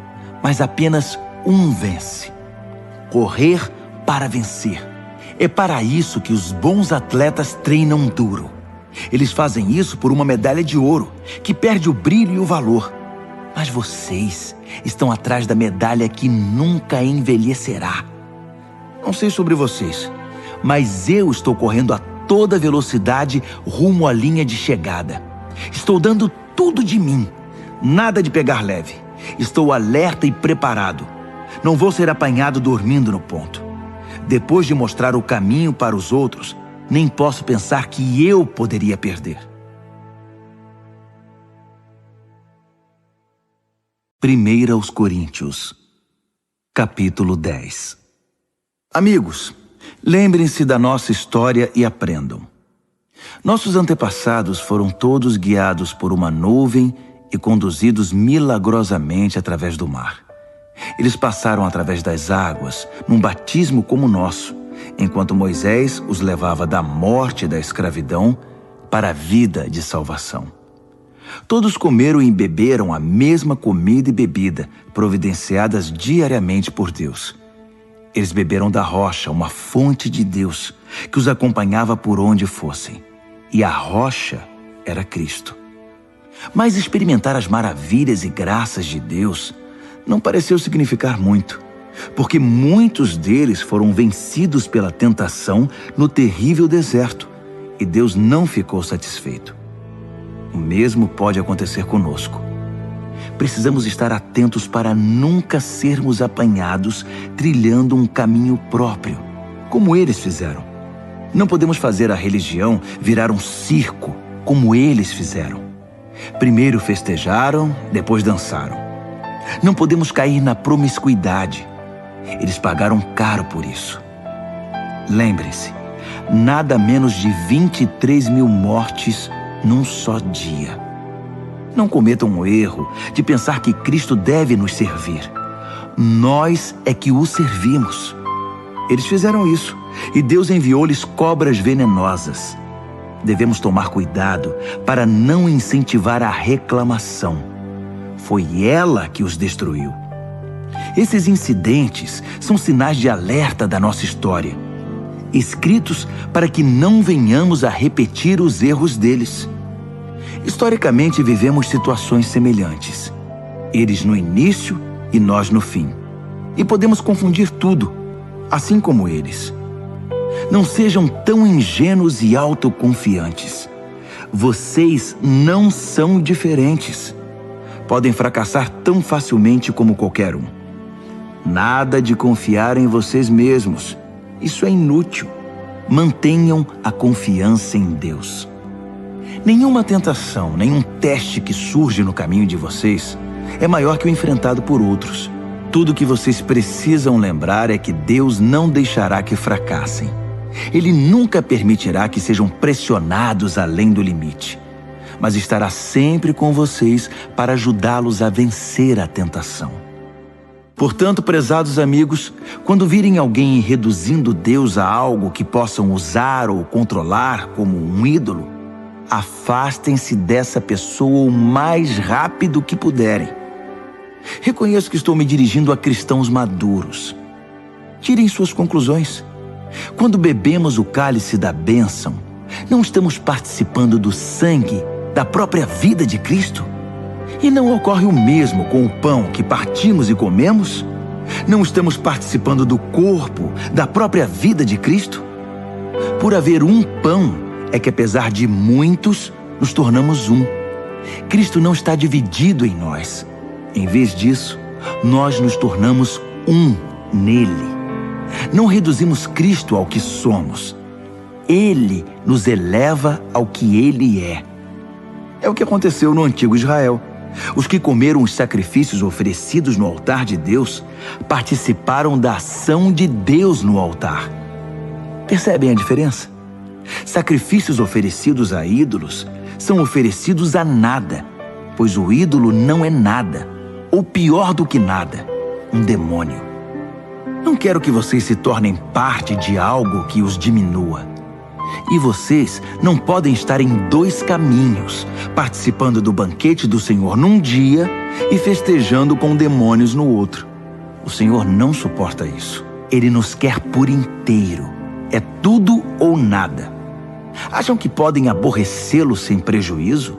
mas apenas um vence. Correr para vencer. É para isso que os bons atletas treinam duro. Eles fazem isso por uma medalha de ouro, que perde o brilho e o valor. Mas vocês estão atrás da medalha que nunca envelhecerá. Não sei sobre vocês, mas eu estou correndo a toda velocidade rumo à linha de chegada. Estou dando tudo de mim. Nada de pegar leve. Estou alerta e preparado. Não vou ser apanhado dormindo no ponto. Depois de mostrar o caminho para os outros, nem posso pensar que eu poderia perder. 1 aos Coríntios, capítulo 10. Amigos, lembrem-se da nossa história e aprendam. Nossos antepassados foram todos guiados por uma nuvem e conduzidos milagrosamente através do mar. Eles passaram através das águas, num batismo como o nosso, enquanto Moisés os levava da morte e da escravidão para a vida de salvação. Todos comeram e beberam a mesma comida e bebida, providenciadas diariamente por Deus. Eles beberam da rocha, uma fonte de Deus, que os acompanhava por onde fossem. E a rocha era Cristo. Mas experimentar as maravilhas e graças de Deus não pareceu significar muito, porque muitos deles foram vencidos pela tentação no terrível deserto, e Deus não ficou satisfeito. O mesmo pode acontecer conosco. Precisamos estar atentos para nunca sermos apanhados trilhando um caminho próprio, como eles fizeram. Não podemos fazer a religião virar um circo, como eles fizeram. Primeiro festejaram, depois dançaram. Não podemos cair na promiscuidade. Eles pagaram caro por isso. Lembrem-se, nada menos de 23 mil mortes num só dia. Não cometam o erro de pensar que Cristo deve nos servir. Nós é que o servimos. Eles fizeram isso e Deus enviou-lhes cobras venenosas. Devemos tomar cuidado para não incentivar a reclamação. Foi ela que os destruiu. Esses incidentes são sinais de alerta da nossa história, escritos para que não venhamos a repetir os erros deles. Historicamente, vivemos situações semelhantes. Eles no início e nós no fim. E podemos confundir tudo, assim como eles. Não sejam tão ingênuos e autoconfiantes. Vocês não são diferentes. Podem fracassar tão facilmente como qualquer um. Nada de confiar em vocês mesmos. Isso é inútil. Mantenham a confiança em Deus. Nenhuma tentação, nenhum teste que surge no caminho de vocês é maior que o enfrentado por outros. Tudo que vocês precisam lembrar é que Deus não deixará que fracassem. Ele nunca permitirá que sejam pressionados além do limite, mas estará sempre com vocês para ajudá-los a vencer a tentação. Portanto, prezados amigos, quando virem alguém reduzindo Deus a algo que possam usar ou controlar como um ídolo, afastem-se dessa pessoa o mais rápido que puderem. Reconheço que estou me dirigindo a cristãos maduros. Tirem suas conclusões. Quando bebemos o cálice da bênção, não estamos participando do sangue da própria vida de Cristo? E não ocorre o mesmo com o pão que partimos e comemos? Não estamos participando do corpo da própria vida de Cristo? Por haver um pão, é que apesar de muitos, nos tornamos um. Cristo não está dividido em nós. Em vez disso, nós nos tornamos um nele. Não reduzimos Cristo ao que somos. Ele nos eleva ao que Ele é. É o que aconteceu no antigo Israel. Os que comeram os sacrifícios oferecidos no altar de Deus participaram da ação de Deus no altar. Percebem a diferença? Sacrifícios oferecidos a ídolos são oferecidos a nada, pois o ídolo não é nada, ou pior do que nada, um demônio. Não quero que vocês se tornem parte de algo que os diminua. E vocês não podem estar em dois caminhos, participando do banquete do Senhor num dia e festejando com demônios no outro. O Senhor não suporta isso. Ele nos quer por inteiro. É tudo ou nada. Acham que podem aborrecê-lo sem prejuízo?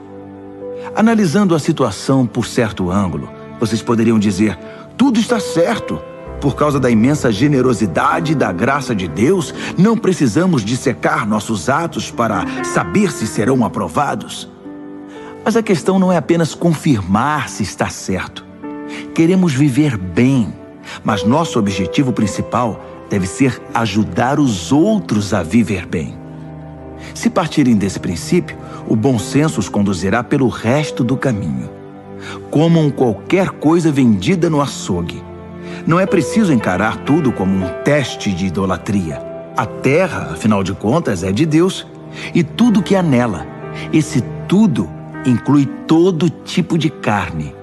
Analisando a situação por certo ângulo, vocês poderiam dizer: tudo está certo. Por causa da imensa generosidade e da graça de Deus, não precisamos dissecar nossos atos para saber se serão aprovados. Mas a questão não é apenas confirmar se está certo. Queremos viver bem, mas nosso objetivo principal deve ser ajudar os outros a viver bem. Se partirem desse princípio, o bom senso os conduzirá pelo resto do caminho. Comam qualquer coisa vendida no açougue. Não é preciso encarar tudo como um teste de idolatria. A terra, afinal de contas, é de Deus, e tudo que há nela. Esse tudo inclui todo tipo de carne.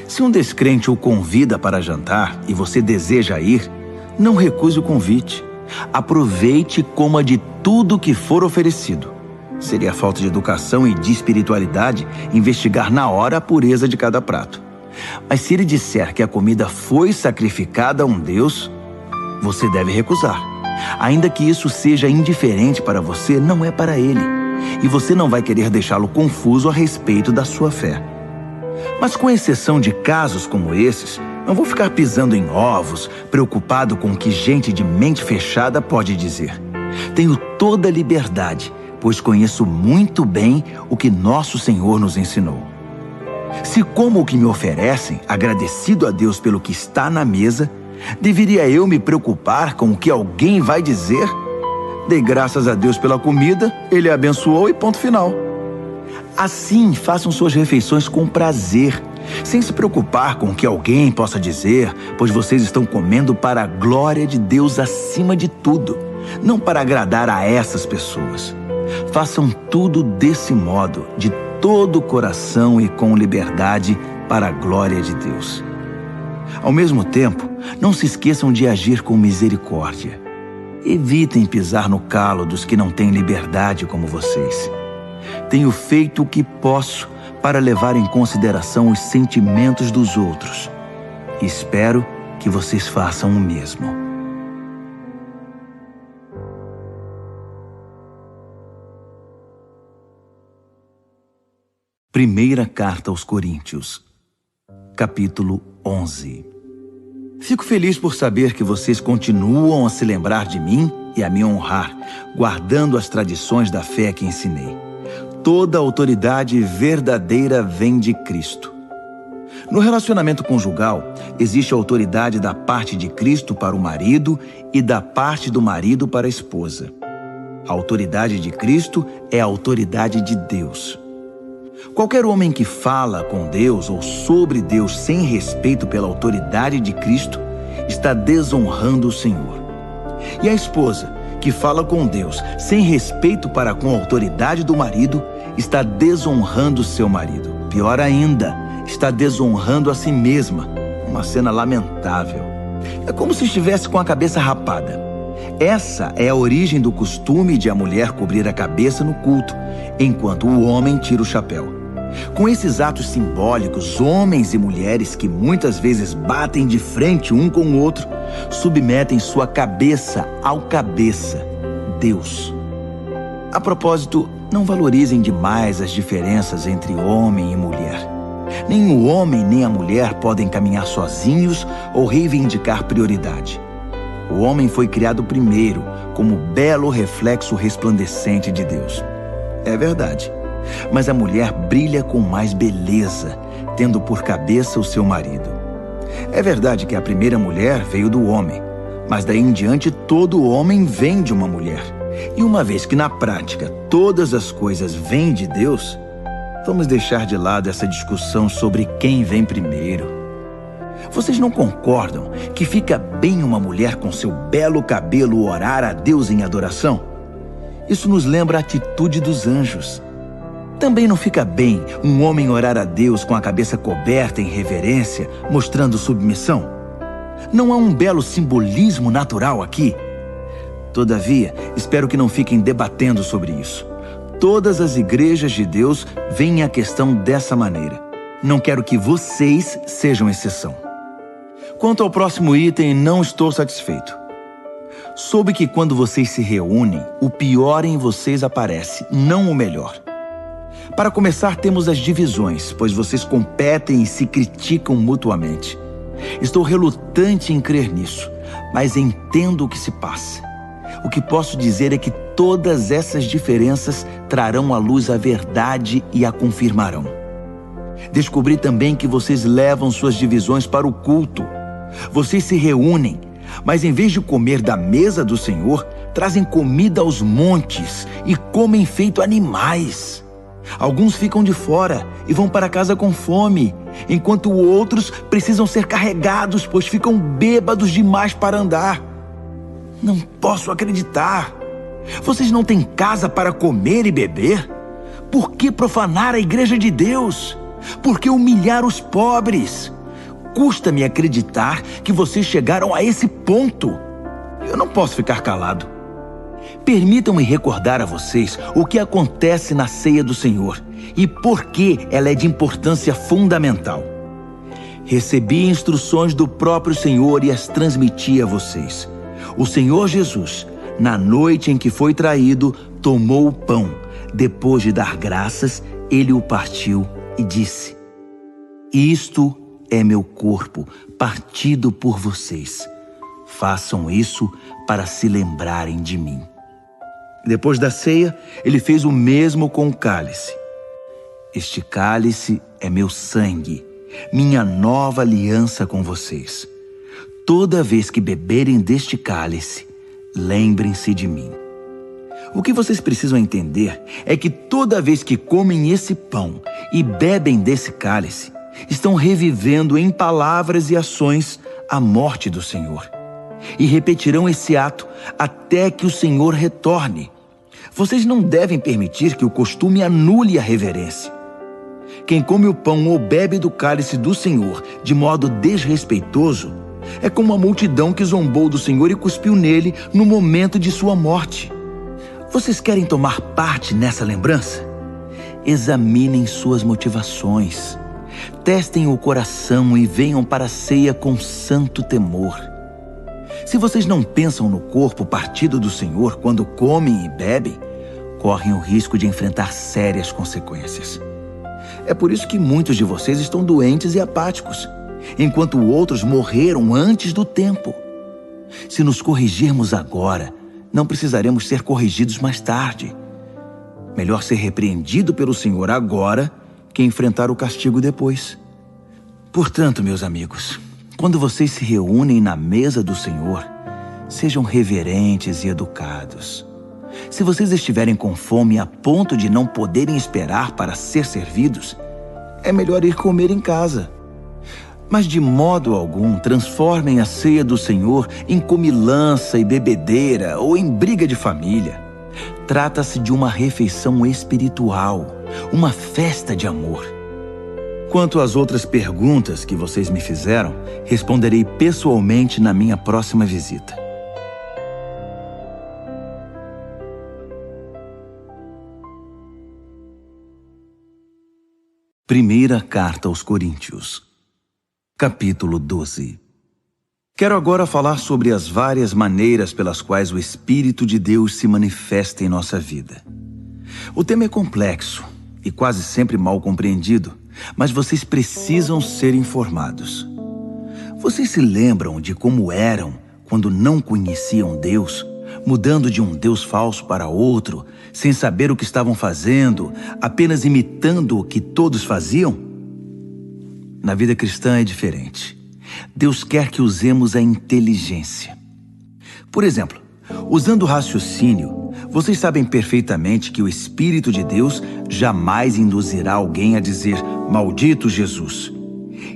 Se um descrente o convida para jantar e você deseja ir, não recuse o convite. Aproveite e coma de tudo que for oferecido. Seria falta de educação e de espiritualidade investigar na hora a pureza de cada prato. Mas se ele disser que a comida foi sacrificada a um Deus, você deve recusar. Ainda que isso seja indiferente para você, não é para ele. E você não vai querer deixá-lo confuso a respeito da sua fé. Mas com exceção de casos como esses, não vou ficar pisando em ovos, preocupado com o que gente de mente fechada pode dizer. Tenho toda a liberdade, pois conheço muito bem o que nosso Senhor nos ensinou. Se como o que me oferecem, agradecido a Deus pelo que está na mesa, deveria eu me preocupar com o que alguém vai dizer? Dei graças a Deus pela comida, Ele a abençoou e ponto final. Assim, façam suas refeições com prazer, sem se preocupar com o que alguém possa dizer, pois vocês estão comendo para a glória de Deus acima de tudo, não para agradar a essas pessoas. Façam tudo desse modo, de todo o coração e com liberdade, para a glória de Deus. Ao mesmo tempo, não se esqueçam de agir com misericórdia. Evitem pisar no calo dos que não têm liberdade como vocês. Tenho feito o que posso para levar em consideração os sentimentos dos outros. Espero que vocês façam o mesmo. Primeira Carta aos Coríntios, capítulo 11. Fico feliz por saber que vocês continuam a se lembrar de mim e a me honrar, guardando as tradições da fé que ensinei. Toda autoridade verdadeira vem de Cristo. No relacionamento conjugal, existe autoridade da parte de Cristo para o marido e da parte do marido para a esposa. A autoridade de Cristo é a autoridade de Deus. Qualquer homem que fala com Deus ou sobre Deus sem respeito pela autoridade de Cristo está desonrando o Senhor. E a esposa que fala com Deus sem respeito para com a autoridade do marido está desonrando seu marido. Pior ainda, está desonrando a si mesma. Uma cena lamentável. É como se estivesse com a cabeça rapada. Essa é a origem do costume de a mulher cobrir a cabeça no culto, enquanto o homem tira o chapéu. Com esses atos simbólicos, homens e mulheres que muitas vezes batem de frente um com o outro, submetem sua cabeça ao cabeça, Deus. A propósito, não valorizem demais as diferenças entre homem e mulher. Nem o homem nem a mulher podem caminhar sozinhos ou reivindicar prioridade. O homem foi criado primeiro, como belo reflexo resplandecente de Deus. É verdade. Mas a mulher brilha com mais beleza, tendo por cabeça o seu marido. É verdade que a primeira mulher veio do homem, mas daí em diante todo homem vem de uma mulher. E uma vez que na prática todas as coisas vêm de Deus, vamos deixar de lado essa discussão sobre quem vem primeiro. Vocês não concordam que fica bem uma mulher com seu belo cabelo orar a Deus em adoração? Isso nos lembra a atitude dos anjos. Também não fica bem um homem orar a Deus com a cabeça coberta em reverência, mostrando submissão? Não há um belo simbolismo natural aqui? Todavia, espero que não fiquem debatendo sobre isso. Todas as igrejas de Deus veem a questão dessa maneira. Não quero que vocês sejam exceção. Quanto ao próximo item, não estou satisfeito. Soube que quando vocês se reúnem, o pior em vocês aparece, não o melhor. Para começar, temos as divisões, pois vocês competem e se criticam mutuamente. Estou relutante em crer nisso, mas entendo o que se passa. O que posso dizer é que todas essas diferenças trarão à luz a verdade e a confirmarão. Descobri também que vocês levam suas divisões para o culto. Vocês se reúnem, mas em vez de comer da mesa do Senhor, trazem comida aos montes e comem feito animais. Alguns ficam de fora e vão para casa com fome, enquanto outros precisam ser carregados, pois ficam bêbados demais para andar. Não posso acreditar. Vocês não têm casa para comer e beber? Por que profanar a igreja de Deus? Por que humilhar os pobres? Custa-me acreditar que vocês chegaram a esse ponto. Eu não posso ficar calado. Permitam-me recordar a vocês o que acontece na ceia do Senhor e por que ela é de importância fundamental. Recebi instruções do próprio Senhor e as transmiti a vocês. O Senhor Jesus, na noite em que foi traído, tomou o pão. Depois de dar graças, ele o partiu e disse: "Isto é meu corpo, partido por vocês. Façam isso para se lembrarem de mim." Depois da ceia, ele fez o mesmo com o cálice. "Este cálice é meu sangue, minha nova aliança com vocês. Toda vez que beberem deste cálice, lembrem-se de mim." O que vocês precisam entender é que toda vez que comem esse pão e bebem desse cálice, estão revivendo em palavras e ações a morte do Senhor. E repetirão esse ato até que o Senhor retorne. Vocês não devem permitir que o costume anule a reverência. Quem come o pão ou bebe do cálice do Senhor de modo desrespeitoso é como a multidão que zombou do Senhor e cuspiu nele no momento de sua morte. Vocês querem tomar parte nessa lembrança? Examinem suas motivações. Testem o coração e venham para a ceia com santo temor. Se vocês não pensam no corpo partido do Senhor quando comem e bebem, correm o risco de enfrentar sérias consequências. É por isso que muitos de vocês estão doentes e apáticos, enquanto outros morreram antes do tempo. Se nos corrigirmos agora, não precisaremos ser corrigidos mais tarde. Melhor ser repreendido pelo Senhor agora que enfrentar o castigo depois. Portanto, meus amigos, quando vocês se reúnem na mesa do Senhor, sejam reverentes e educados. Se vocês estiverem com fome a ponto de não poderem esperar para ser servidos, é melhor ir comer em casa. Mas de modo algum transformem a ceia do Senhor em comilança e bebedeira ou em briga de família. Trata-se de uma refeição espiritual, uma festa de amor. Quanto às outras perguntas que vocês me fizeram, responderei pessoalmente na minha próxima visita. Primeira Carta aos Coríntios, capítulo 12. Quero agora falar sobre as várias maneiras pelas quais o Espírito de Deus se manifesta em nossa vida. O tema é complexo e quase sempre mal compreendido, mas vocês precisam ser informados. Vocês se lembram de como eram quando não conheciam Deus, mudando de um Deus falso para outro, sem saber o que estavam fazendo, apenas imitando o que todos faziam? Na vida cristã é diferente. Deus quer que usemos a inteligência. Por exemplo, usando o raciocínio, vocês sabem perfeitamente que o Espírito de Deus jamais induzirá alguém a dizer "Maldito Jesus".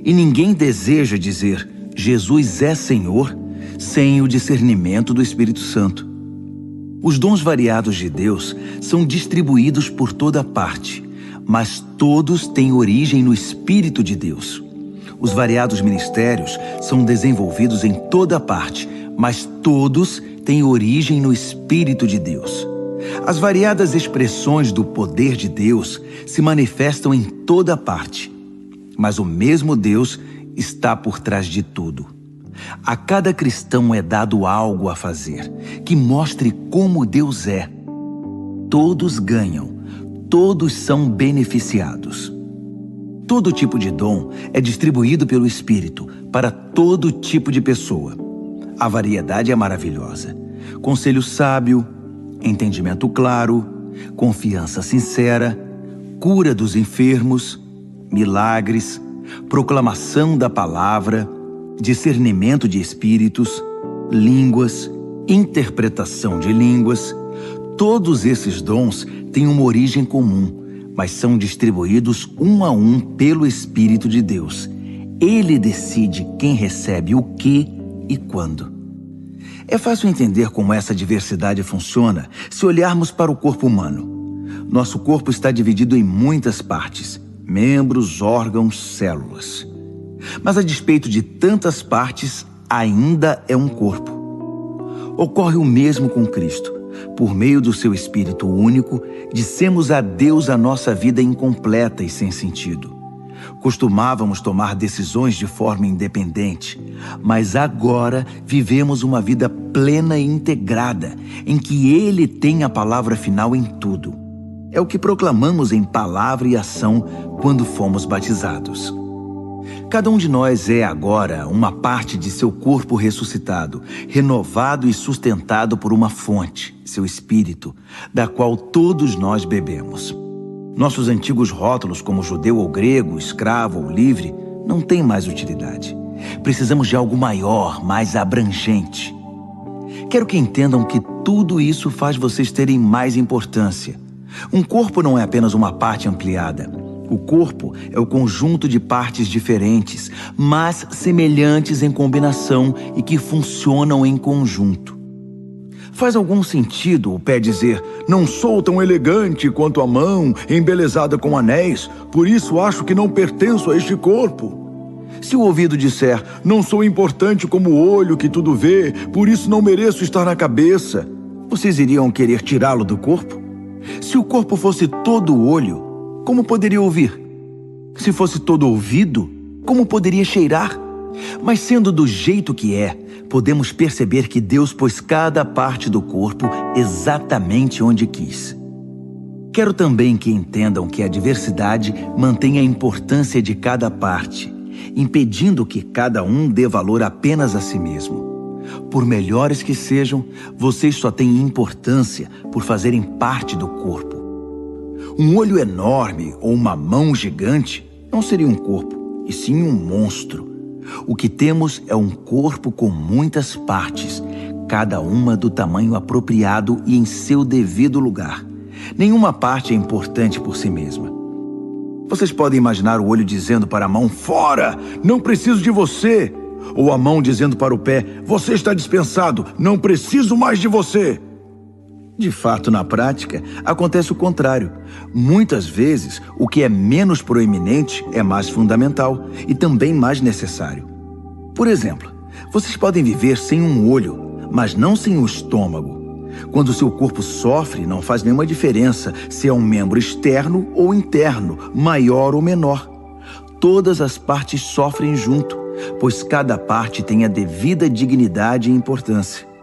E ninguém deseja dizer "Jesus é Senhor" sem o discernimento do Espírito Santo. Os dons variados de Deus são distribuídos por toda parte, mas todos têm origem no Espírito de Deus. Os variados ministérios são desenvolvidos em toda parte, mas todos têm origem no Espírito de Deus. As variadas expressões do poder de Deus se manifestam em toda parte, mas o mesmo Deus está por trás de tudo. A cada cristão é dado algo a fazer, que mostre como Deus é. Todos ganham, todos são beneficiados. Todo tipo de dom é distribuído pelo Espírito para todo tipo de pessoa. A variedade é maravilhosa. Conselho sábio, entendimento claro, confiança sincera, cura dos enfermos, milagres, proclamação da palavra, discernimento de espíritos, línguas, interpretação de línguas. Todos esses dons têm uma origem comum, mas são distribuídos um a um pelo Espírito de Deus. Ele decide quem recebe o que e quando. É fácil entender como essa diversidade funciona se olharmos para o corpo humano. Nosso corpo está dividido em muitas partes, membros, órgãos, células. Mas a despeito de tantas partes, ainda é um corpo. Ocorre o mesmo com Cristo. Por meio do seu Espírito único, dissemos a Deus a nossa vida incompleta e sem sentido. Costumávamos tomar decisões de forma independente, mas agora vivemos uma vida plena e integrada, em que Ele tem a palavra final em tudo. É o que proclamamos em palavra e ação quando fomos batizados. Cada um de nós é agora uma parte de seu corpo ressuscitado, renovado e sustentado por uma fonte, seu Espírito, da qual todos nós bebemos. Nossos antigos rótulos como judeu ou grego, escravo ou livre, não têm mais utilidade. Precisamos de algo maior, mais abrangente. Quero que entendam que tudo isso faz vocês terem mais importância. Um corpo não é apenas uma parte ampliada. O corpo é o conjunto de partes diferentes, mas semelhantes em combinação e que funcionam em conjunto. Faz algum sentido o pé dizer: não sou tão elegante quanto a mão, embelezada com anéis, por isso acho que não pertenço a este corpo? Se o ouvido disser: não sou importante como o olho que tudo vê, por isso não mereço estar na cabeça, vocês iriam querer tirá-lo do corpo? Se o corpo fosse todo olho, como poderia ouvir? Se fosse todo ouvido, como poderia cheirar? Mas sendo do jeito que é, podemos perceber que Deus pôs cada parte do corpo exatamente onde quis. Quero também que entendam que a diversidade mantém a importância de cada parte, impedindo que cada um dê valor apenas a si mesmo. Por melhores que sejam, vocês só têm importância por fazerem parte do corpo. Um olho enorme ou uma mão gigante não seria um corpo, e sim um monstro. O que temos é um corpo com muitas partes, cada uma do tamanho apropriado e em seu devido lugar. Nenhuma parte é importante por si mesma. Vocês podem imaginar o olho dizendo para a mão: fora, não preciso de você. Ou a mão dizendo para o pé: você está dispensado, não preciso mais de você. De fato, na prática, acontece o contrário. Muitas vezes, o que é menos proeminente é mais fundamental e também mais necessário. Por exemplo, vocês podem viver sem um olho, mas não sem o estômago. Quando seu corpo sofre, não faz nenhuma diferença se é um membro externo ou interno, maior ou menor. Todas as partes sofrem junto, pois cada parte tem a devida dignidade e importância.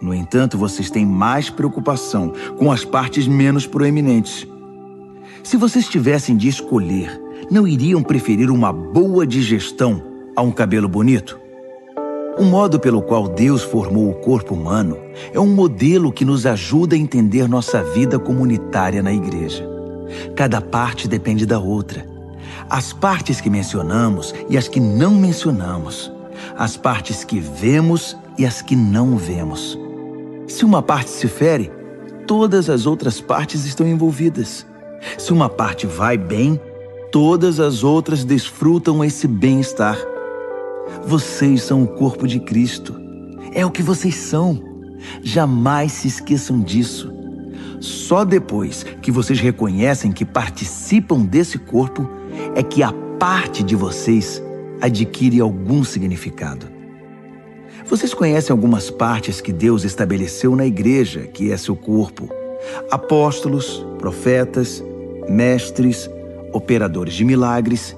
No entanto, vocês têm mais preocupação com as partes menos proeminentes. Se vocês tivessem de escolher, não iriam preferir uma boa digestão a um cabelo bonito? O modo pelo qual Deus formou o corpo humano é um modelo que nos ajuda a entender nossa vida comunitária na igreja. Cada parte depende da outra. As partes que mencionamos e as que não mencionamos. As partes que vemos e as que não vemos. Se uma parte se fere, todas as outras partes estão envolvidas. Se uma parte vai bem, todas as outras desfrutam esse bem-estar. Vocês são o corpo de Cristo. É o que vocês são. Jamais se esqueçam disso. Só depois que vocês reconhecem que participam desse corpo, é que a parte de vocês adquire algum significado. Vocês conhecem algumas partes que Deus estabeleceu na igreja, que é seu corpo: apóstolos, profetas, mestres, operadores de milagres,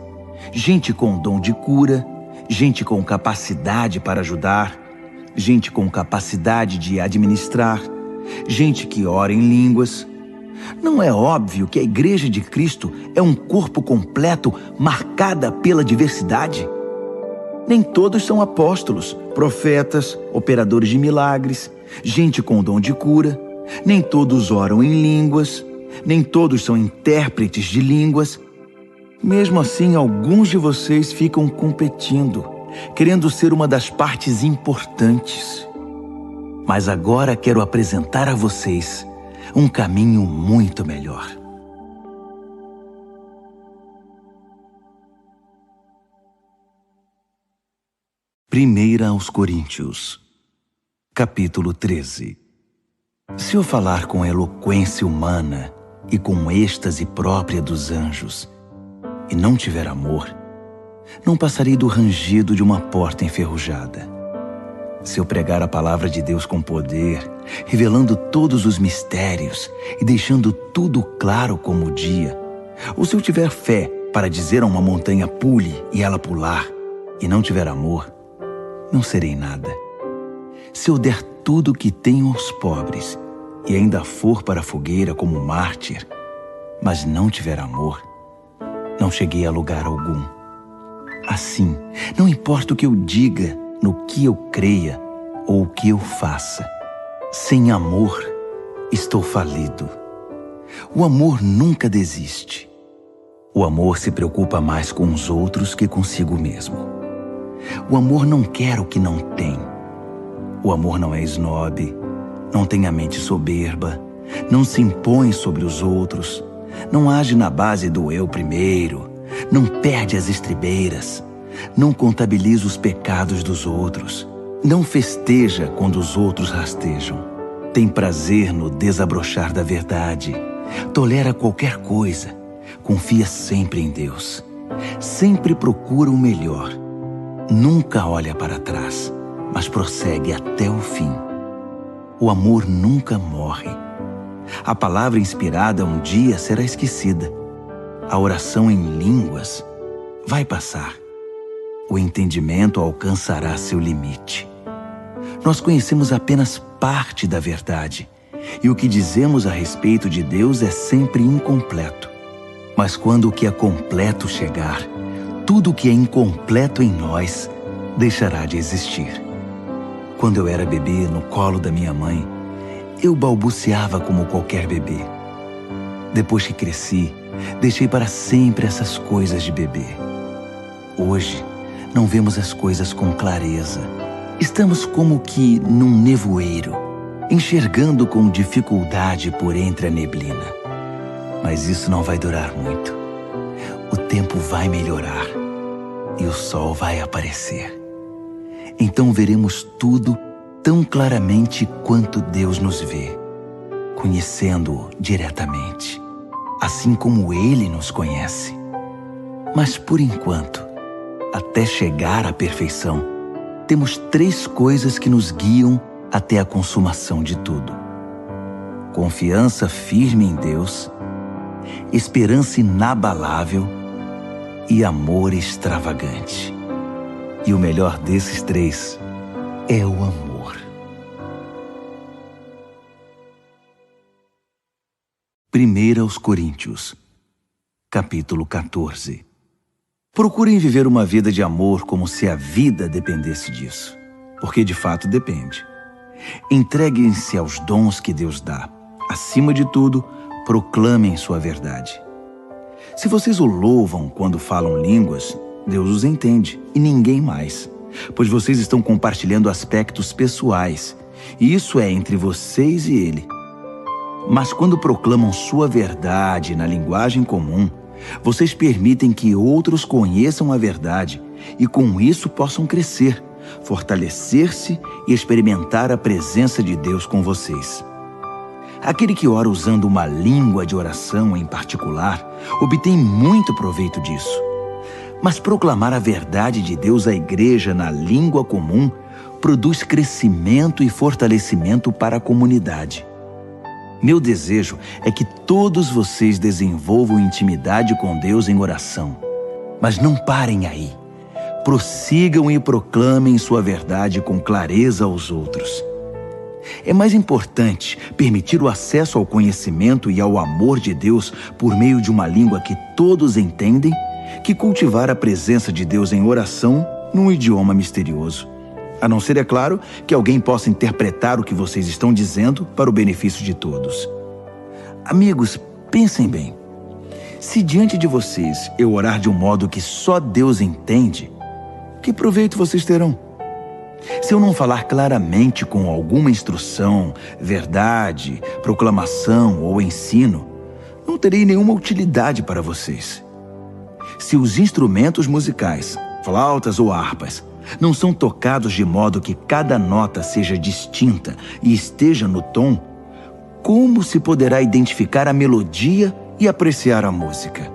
gente com dom de cura, gente com capacidade para ajudar, gente com capacidade de administrar, gente que ora em línguas. Não é óbvio que a igreja de Cristo é um corpo completo marcada pela diversidade? Nem todos são apóstolos, profetas, operadores de milagres, gente com dom de cura. Nem todos oram em línguas. Nem todos são intérpretes de línguas. Mesmo assim, alguns de vocês ficam competindo, querendo ser uma das partes importantes. Mas agora quero apresentar a vocês um caminho muito melhor. Primeira aos Coríntios, capítulo 13. Se eu falar com eloquência humana e com êxtase própria dos anjos, e não tiver amor, não passarei do rangido de uma porta enferrujada. Se eu pregar a palavra de Deus com poder, revelando todos os mistérios e deixando tudo claro como o dia, ou se eu tiver fé para dizer a uma montanha pule e ela pular, e não tiver amor, não serei nada. Se eu der tudo o que tenho aos pobres e ainda for para a fogueira como mártir, mas não tiver amor, não cheguei a lugar algum. Assim, não importa o que eu diga, no que eu creia ou o que eu faça, sem amor, estou falido. O amor nunca desiste. O amor se preocupa mais com os outros que consigo mesmo. O amor não quer o que não tem. O amor não é esnobe, não tem a mente soberba, não se impõe sobre os outros, não age na base do eu primeiro, não perde as estribeiras, não contabiliza os pecados dos outros, não festeja quando os outros rastejam. Tem prazer no desabrochar da verdade. Tolera qualquer coisa. Confia sempre em Deus. Sempre procura o melhor. Nunca olha para trás, mas prossegue até o fim. O amor nunca morre. A palavra inspirada um dia será esquecida. A oração em línguas vai passar. O entendimento alcançará seu limite. Nós conhecemos apenas parte da verdade, e o que dizemos a respeito de Deus é sempre incompleto. Mas quando o que é completo chegar, tudo o que é incompleto em nós deixará de existir. Quando eu era bebê no colo da minha mãe, eu balbuciava como qualquer bebê. Depois que cresci, deixei para sempre essas coisas de bebê. Hoje, não vemos as coisas com clareza. Estamos como que num nevoeiro, enxergando com dificuldade por entre a neblina. Mas isso não vai durar muito. O tempo vai melhorar e o sol vai aparecer. Então veremos tudo tão claramente quanto Deus nos vê, conhecendo-o diretamente, assim como Ele nos conhece. Mas por enquanto, até chegar à perfeição, temos 3 coisas que nos guiam até a consumação de tudo: confiança firme em Deus, esperança inabalável e amor extravagante. E o melhor desses 3 é o amor. 1 Coríntios, capítulo 14. Procurem viver uma vida de amor como se a vida dependesse disso, porque de fato depende. Entreguem-se aos dons que Deus dá. Acima de tudo, proclamem sua verdade. Se vocês o louvam quando falam línguas, Deus os entende e ninguém mais, pois vocês estão compartilhando aspectos pessoais, e isso é entre vocês e Ele. Mas quando proclamam sua verdade na linguagem comum, vocês permitem que outros conheçam a verdade e com isso possam crescer, fortalecer-se e experimentar a presença de Deus com vocês. Aquele que ora usando uma língua de oração em particular obtém muito proveito disso. Mas proclamar a verdade de Deus à igreja na língua comum produz crescimento e fortalecimento para a comunidade. Meu desejo é que todos vocês desenvolvam intimidade com Deus em oração. Mas não parem aí. Prossigam e proclamem sua verdade com clareza aos outros. É mais importante permitir o acesso ao conhecimento e ao amor de Deus por meio de uma língua que todos entendem que cultivar a presença de Deus em oração num idioma misterioso. A não ser, é claro, que alguém possa interpretar o que vocês estão dizendo para o benefício de todos. Amigos, pensem bem. Se diante de vocês eu orar de um modo que só Deus entende, que proveito vocês terão? Se eu não falar claramente com alguma instrução, verdade, proclamação ou ensino, não terei nenhuma utilidade para vocês. Se os instrumentos musicais, flautas ou harpas, não são tocados de modo que cada nota seja distinta e esteja no tom, como se poderá identificar a melodia e apreciar a música?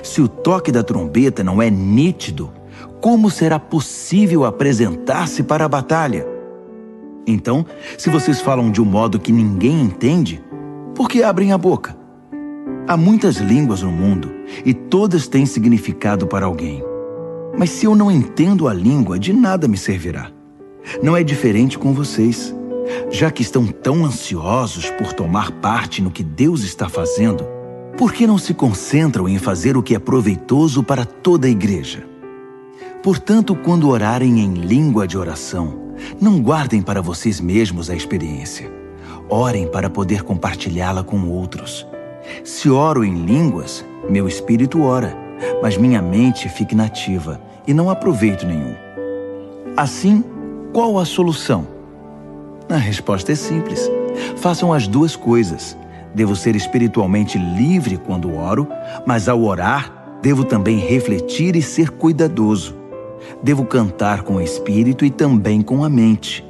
Se o toque da trombeta não é nítido, como será possível apresentar-se para a batalha? Então, se vocês falam de um modo que ninguém entende, por que abrem a boca? Há muitas línguas no mundo e todas têm significado para alguém. Mas se eu não entendo a língua, de nada me servirá. Não é diferente com vocês. Já que estão tão ansiosos por tomar parte no que Deus está fazendo, por que não se concentram em fazer o que é proveitoso para toda a igreja? Portanto, quando orarem em língua de oração, não guardem para vocês mesmos a experiência. Orem para poder compartilhá-la com outros. Se oro em línguas, meu espírito ora, mas minha mente fica inativa e não há proveito nenhum. Assim, qual a solução? A resposta é simples. Façam as 2 coisas. Devo ser espiritualmente livre quando oro, mas ao orar, devo também refletir e ser cuidadoso. Devo cantar com o espírito e também com a mente.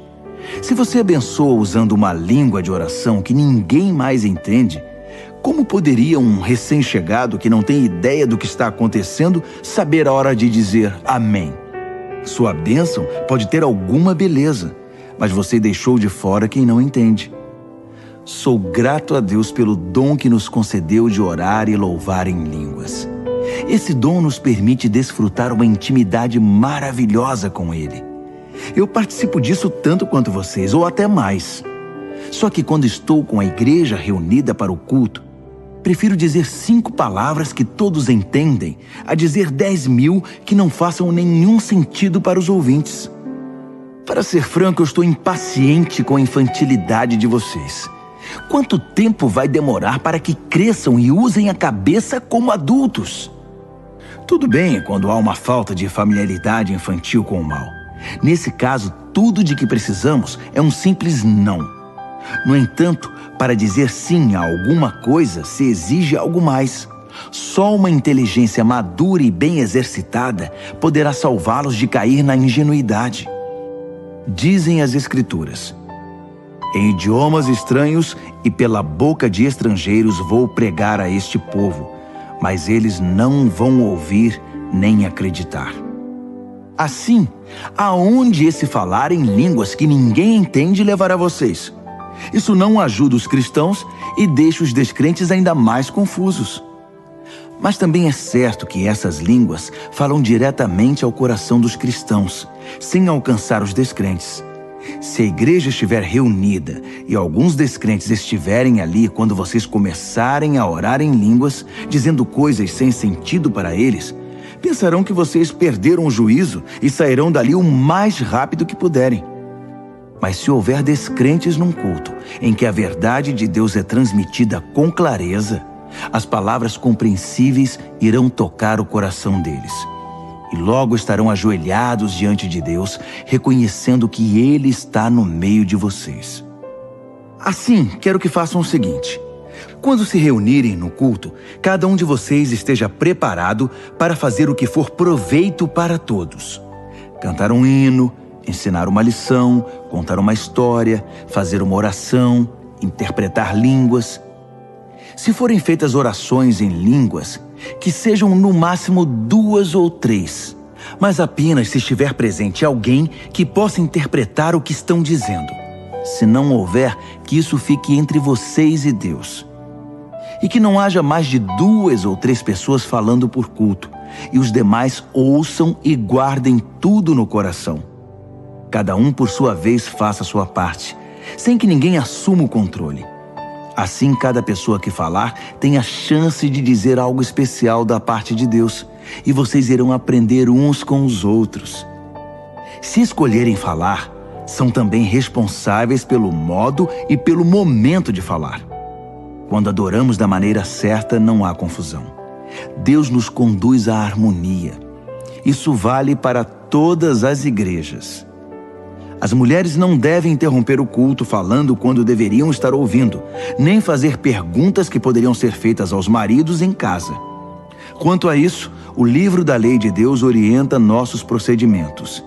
Se você abençoa usando uma língua de oração que ninguém mais entende, como poderia um recém-chegado que não tem ideia do que está acontecendo saber a hora de dizer amém? Sua bênção pode ter alguma beleza, mas você deixou de fora quem não entende. Sou grato a Deus pelo dom que nos concedeu de orar e louvar em línguas. Esse dom nos permite desfrutar uma intimidade maravilhosa com Ele. Eu participo disso tanto quanto vocês, ou até mais. Só que quando estou com a igreja reunida para o culto, prefiro dizer 5 palavras que todos entendem, a dizer 10.000 que não façam nenhum sentido para os ouvintes. Para ser franco, eu estou impaciente com a infantilidade de vocês. Quanto tempo vai demorar para que cresçam e usem a cabeça como adultos? Tudo bem quando há uma falta de familiaridade infantil com o mal. Nesse caso, tudo de que precisamos é um simples não. No entanto, para dizer sim a alguma coisa, se exige algo mais. Só uma inteligência madura e bem exercitada poderá salvá-los de cair na ingenuidade. Dizem as Escrituras: em idiomas estranhos e pela boca de estrangeiros vou pregar a este povo, mas eles não vão ouvir nem acreditar. Assim, aonde esse falar em línguas que ninguém entende levará vocês? Isso não ajuda os cristãos e deixa os descrentes ainda mais confusos. Mas também é certo que essas línguas falam diretamente ao coração dos cristãos, sem alcançar os descrentes. Se a igreja estiver reunida e alguns descrentes estiverem ali quando vocês começarem a orar em línguas, dizendo coisas sem sentido para eles, pensarão que vocês perderam o juízo e sairão dali o mais rápido que puderem. Mas se houver descrentes num culto em que a verdade de Deus é transmitida com clareza, as palavras compreensíveis irão tocar o coração deles. E logo estarão ajoelhados diante de Deus, reconhecendo que Ele está no meio de vocês. Assim, quero que façam o seguinte: quando se reunirem no culto, cada um de vocês esteja preparado para fazer o que for proveito para todos. Cantar um hino, ensinar uma lição, contar uma história, fazer uma oração, interpretar línguas. Se forem feitas orações em línguas, que sejam no máximo 2 ou 3, mas apenas se estiver presente alguém que possa interpretar o que estão dizendo. Se não houver, que isso fique entre vocês e Deus. E que não haja mais de 2 ou 3 pessoas falando por culto, e os demais ouçam e guardem tudo no coração. Cada um, por sua vez, faça a sua parte, sem que ninguém assuma o controle. Assim, cada pessoa que falar tem a chance de dizer algo especial da parte de Deus, e vocês irão aprender uns com os outros. Se escolherem falar, são também responsáveis pelo modo e pelo momento de falar. Quando adoramos da maneira certa, não há confusão. Deus nos conduz à harmonia. Isso vale para todas as igrejas. As mulheres não devem interromper o culto falando quando deveriam estar ouvindo, nem fazer perguntas que poderiam ser feitas aos maridos em casa. Quanto a isso, o livro da lei de Deus orienta nossos procedimentos.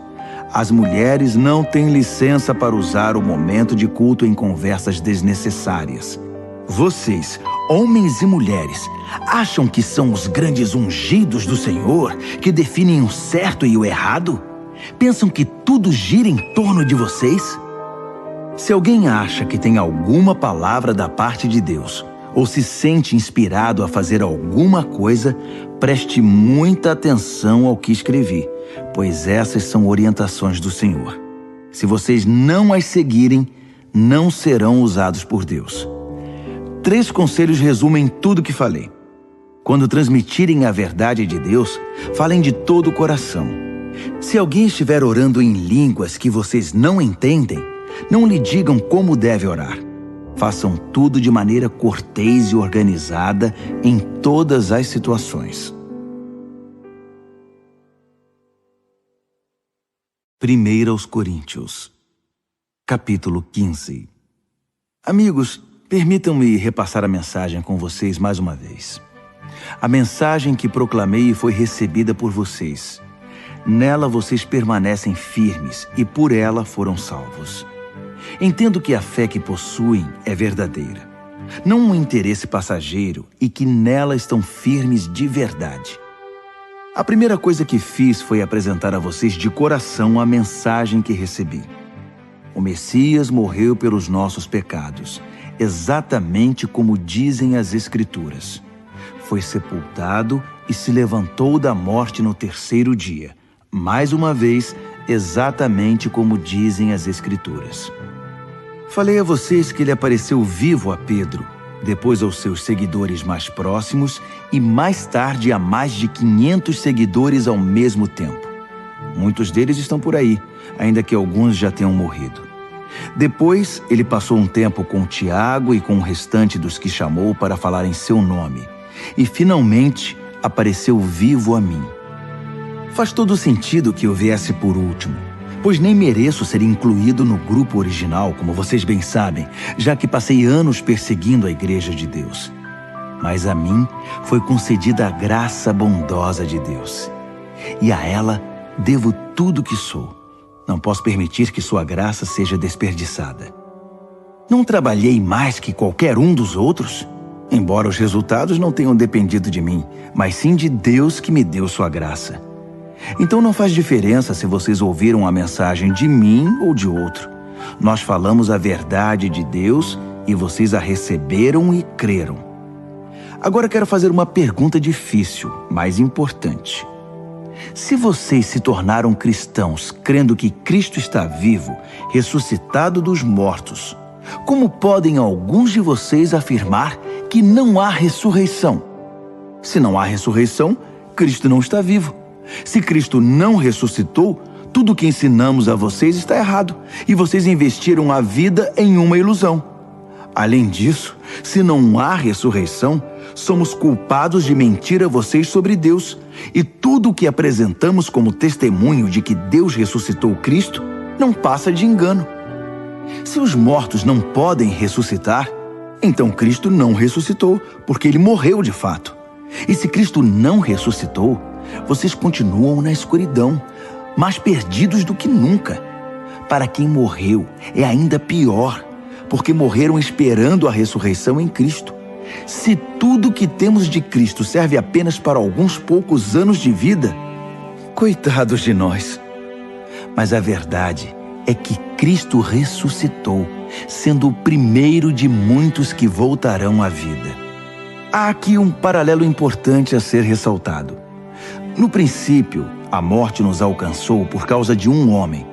As mulheres não têm licença para usar o momento de culto em conversas desnecessárias. Vocês, homens e mulheres, acham que são os grandes ungidos do Senhor que definem o certo e o errado? Pensam que tudo gira em torno de vocês? Se alguém acha que tem alguma palavra da parte de Deus, ou se sente inspirado a fazer alguma coisa, preste muita atenção ao que escrevi, pois essas são orientações do Senhor. Se vocês não as seguirem, não serão usados por Deus. 3 conselhos resumem tudo o que falei. Quando transmitirem a verdade de Deus, falem de todo o coração. Se alguém estiver orando em línguas que vocês não entendem, não lhe digam como deve orar. Façam tudo de maneira cortês e organizada em todas as situações. 1 Coríntios, capítulo 15. Amigos, permitam-me repassar a mensagem com vocês mais uma vez. A mensagem que proclamei foi recebida por vocês. Nela vocês permanecem firmes e por ela foram salvos. Entendo que a fé que possuem é verdadeira, não um interesse passageiro, e que nela estão firmes de verdade. A primeira coisa que fiz foi apresentar a vocês de coração a mensagem que recebi. O Messias morreu pelos nossos pecados, exatamente como dizem as Escrituras. Foi sepultado e se levantou da morte no terceiro dia, mais uma vez, exatamente como dizem as Escrituras. Falei a vocês que ele apareceu vivo a Pedro, depois aos seus seguidores mais próximos e mais tarde a mais de 500 seguidores ao mesmo tempo. Muitos deles estão por aí, ainda que alguns já tenham morrido. Depois, ele passou um tempo com Tiago e com o restante dos que chamou para falar em seu nome. E, finalmente, apareceu vivo a mim. Faz todo sentido que eu viesse por último, pois nem mereço ser incluído no grupo original, como vocês bem sabem, já que passei anos perseguindo a Igreja de Deus. Mas a mim foi concedida a graça bondosa de Deus. E a ela devo tudo que sou. Não posso permitir que sua graça seja desperdiçada. Não trabalhei mais que qualquer um dos outros, embora os resultados não tenham dependido de mim, mas sim de Deus que me deu sua graça. Então não faz diferença se vocês ouviram a mensagem de mim ou de outro. Nós falamos a verdade de Deus e vocês a receberam e creram. Agora quero fazer uma pergunta difícil, mas importante. Se vocês se tornaram cristãos crendo que Cristo está vivo, ressuscitado dos mortos, como podem alguns de vocês afirmar que não há ressurreição? Se não há ressurreição, Cristo não está vivo. Se Cristo não ressuscitou, tudo o que ensinamos a vocês está errado e vocês investiram a vida em uma ilusão. Além disso, se não há ressurreição, somos culpados de mentir a vocês sobre Deus e tudo o que apresentamos como testemunho de que Deus ressuscitou Cristo não passa de engano. Se os mortos não podem ressuscitar, então Cristo não ressuscitou, porque ele morreu de fato. E se Cristo não ressuscitou, vocês continuam na escuridão, mais perdidos do que nunca. Para quem morreu, é ainda pior, porque morreram esperando a ressurreição em Cristo. Se tudo que temos de Cristo serve apenas para alguns poucos anos de vida, coitados de nós. Mas a verdade é que Cristo ressuscitou, sendo o primeiro de muitos que voltarão à vida. Há aqui um paralelo importante a ser ressaltado. No princípio, a morte nos alcançou por causa de um homem.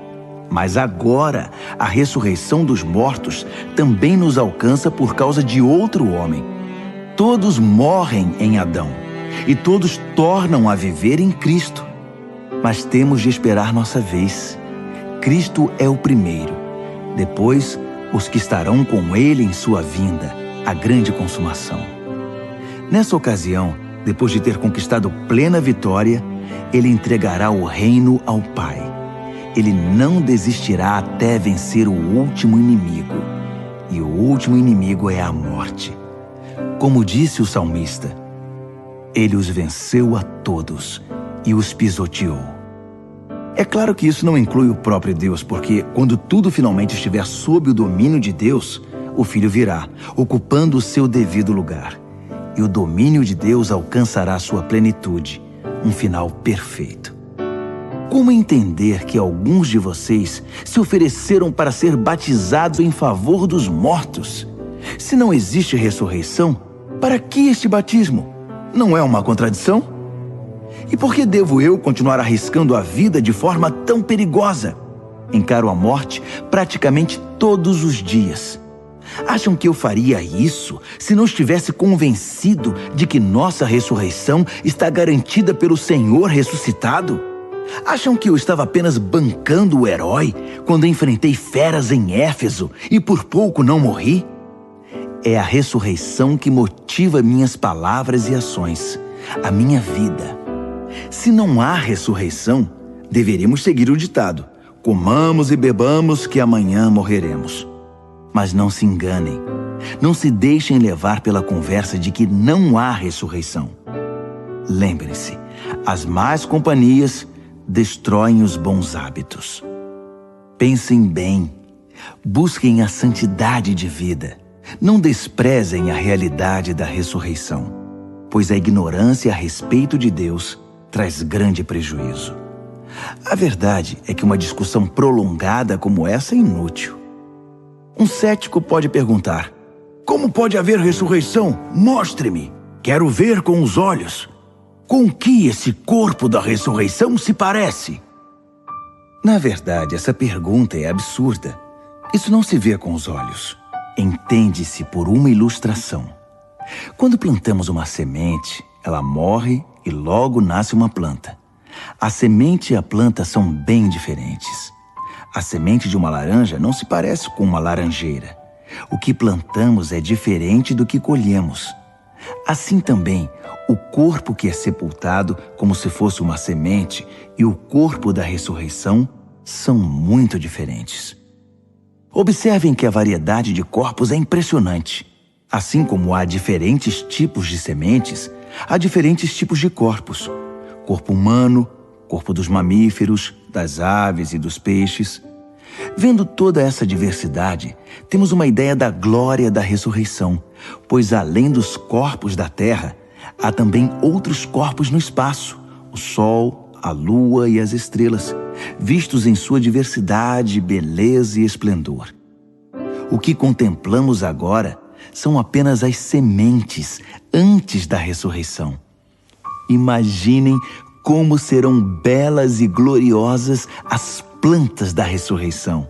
Mas agora, a ressurreição dos mortos também nos alcança por causa de outro homem. Todos morrem em Adão, e todos tornam a viver em Cristo. Mas temos de esperar nossa vez. Cristo é o primeiro. Depois, os que estarão com ele em sua vinda, a grande consumação. Nessa ocasião, depois de ter conquistado plena vitória, ele entregará o reino ao Pai. Ele não desistirá até vencer o último inimigo. E o último inimigo é a morte. Como disse o salmista, ele os venceu a todos e os pisoteou. É claro que isso não inclui o próprio Deus, porque quando tudo finalmente estiver sob o domínio de Deus, o Filho virá, ocupando o seu devido lugar. E o domínio de Deus alcançará sua plenitude, um final perfeito. Como entender que alguns de vocês se ofereceram para ser batizados em favor dos mortos? Se não existe ressurreição, para que este batismo? Não é uma contradição? E por que devo eu continuar arriscando a vida de forma tão perigosa? Encaro a morte praticamente todos os dias. Acham que eu faria isso se não estivesse convencido de que nossa ressurreição está garantida pelo Senhor ressuscitado? Acham que eu estava apenas bancando o herói quando enfrentei feras em Éfeso e por pouco não morri? É a ressurreição que motiva minhas palavras e ações, a minha vida. Se não há ressurreição, deveríamos seguir o ditado: comamos e bebamos que amanhã morreremos. Mas não se enganem, não se deixem levar pela conversa de que não há ressurreição. Lembrem-se, as más companhias destroem os bons hábitos. Pensem bem, Busquem a santidade de vida. Não desprezem a realidade da ressurreição, pois a ignorância a respeito de Deus traz grande prejuízo. A verdade é que uma discussão prolongada como essa é inútil. Um cético pode perguntar: como pode haver ressurreição? Mostre-me. Quero ver com os olhos. Com que esse corpo da ressurreição se parece? Na verdade, essa pergunta é absurda. Isso não se vê com os olhos. Entende-se por uma ilustração. Quando plantamos uma semente, ela morre e logo nasce uma planta. A semente e a planta são bem diferentes. A semente de uma laranja não se parece com uma laranjeira. O que plantamos é diferente do que colhemos. Assim também, o corpo que é sepultado como se fosse uma semente e o corpo da ressurreição são muito diferentes. Observem que a variedade de corpos é impressionante. Assim como há diferentes tipos de sementes, há diferentes tipos de corpos. Corpo humano, corpo dos mamíferos, das aves e dos peixes. Vendo toda essa diversidade, temos uma ideia da glória da ressurreição, pois além dos corpos da terra, há também outros corpos no espaço, o sol, a lua e as estrelas, vistos em sua diversidade, beleza e esplendor. O que contemplamos agora são apenas as sementes antes da ressurreição. Imaginem como serão belas e gloriosas as plantas da ressurreição.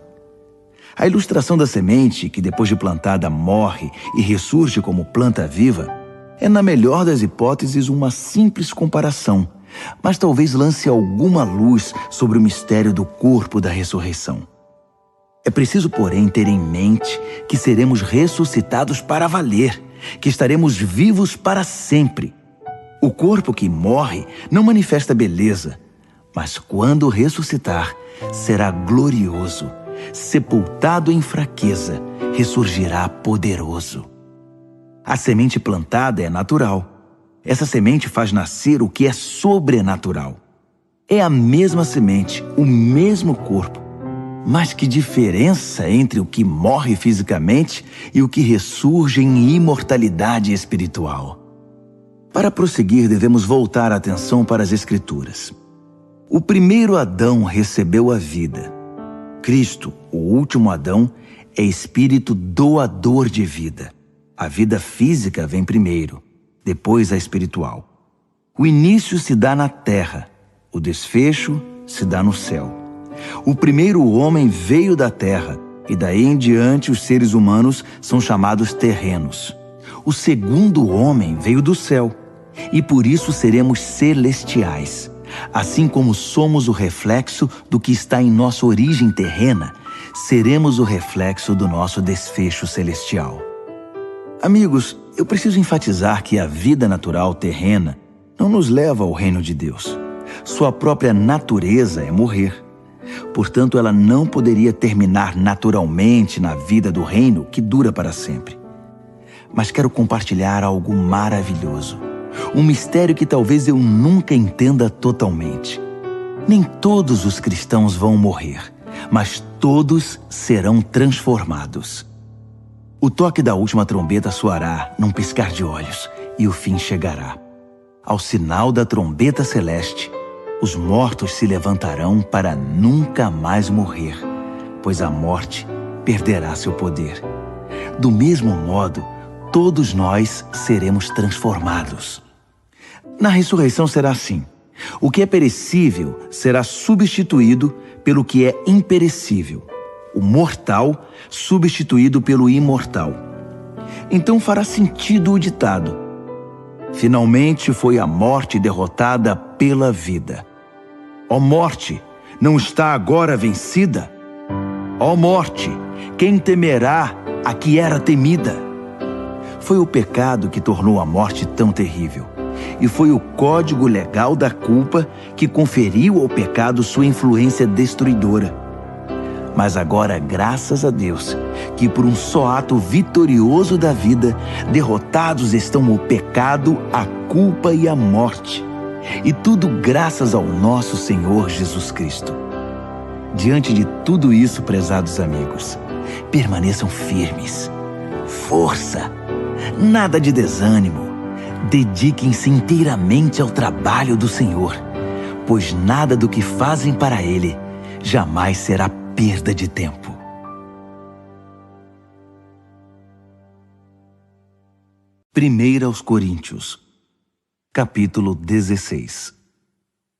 A ilustração da semente, que depois de plantada morre e ressurge como planta viva, é, na melhor das hipóteses, uma simples comparação, mas talvez lance alguma luz sobre o mistério do corpo da ressurreição. É preciso, porém, ter em mente que seremos ressuscitados para valer, que estaremos vivos para sempre. O corpo que morre não manifesta beleza, mas quando ressuscitar, será glorioso. Sepultado em fraqueza, ressurgirá poderoso. A semente plantada é natural. Essa semente faz nascer o que é sobrenatural. É a mesma semente, o mesmo corpo. Mas que diferença entre o que morre fisicamente e o que ressurge em imortalidade espiritual. Para prosseguir, devemos voltar a atenção para as Escrituras. O primeiro Adão recebeu a vida. Cristo, o último Adão, é espírito doador de vida. A vida física vem primeiro, depois a espiritual. O início se dá na terra, o desfecho se dá no céu. O primeiro homem veio da terra, e daí em diante os seres humanos são chamados terrenos. O segundo homem veio do céu, e por isso seremos celestiais. Assim como somos o reflexo do que está em nossa origem terrena, seremos o reflexo do nosso desfecho celestial. Amigos, eu preciso enfatizar que a vida natural terrena não nos leva ao reino de Deus. Sua própria natureza é morrer. Portanto, ela não poderia terminar naturalmente na vida do reino que dura para sempre. Mas quero compartilhar algo maravilhoso. Um mistério que talvez eu nunca entenda totalmente. Nem todos os cristãos vão morrer, mas todos serão transformados. O toque da última trombeta soará num piscar de olhos e o fim chegará. Ao sinal da trombeta celeste, os mortos se levantarão para nunca mais morrer, pois a morte perderá seu poder. Do mesmo modo, todos nós seremos transformados. Na ressurreição será assim. O que é perecível será substituído pelo que é imperecível. O mortal substituído pelo imortal. Então fará sentido o ditado: finalmente foi a morte derrotada pela vida. Ó morte, não está agora vencida? Ó morte, quem temerá a que era temida? Foi o pecado que tornou a morte tão terrível. E foi o código legal da culpa que conferiu ao pecado sua influência destruidora. Mas agora, graças a Deus, que por um só ato vitorioso da vida, derrotados estão o pecado, a culpa e a morte. E tudo graças ao nosso Senhor Jesus Cristo. Diante de tudo isso, prezados amigos, permaneçam firmes. Força! Nada de desânimo. Dediquem-se inteiramente ao trabalho do Senhor, pois nada do que fazem para Ele jamais será perda de tempo. Primeira aos Coríntios, capítulo 16.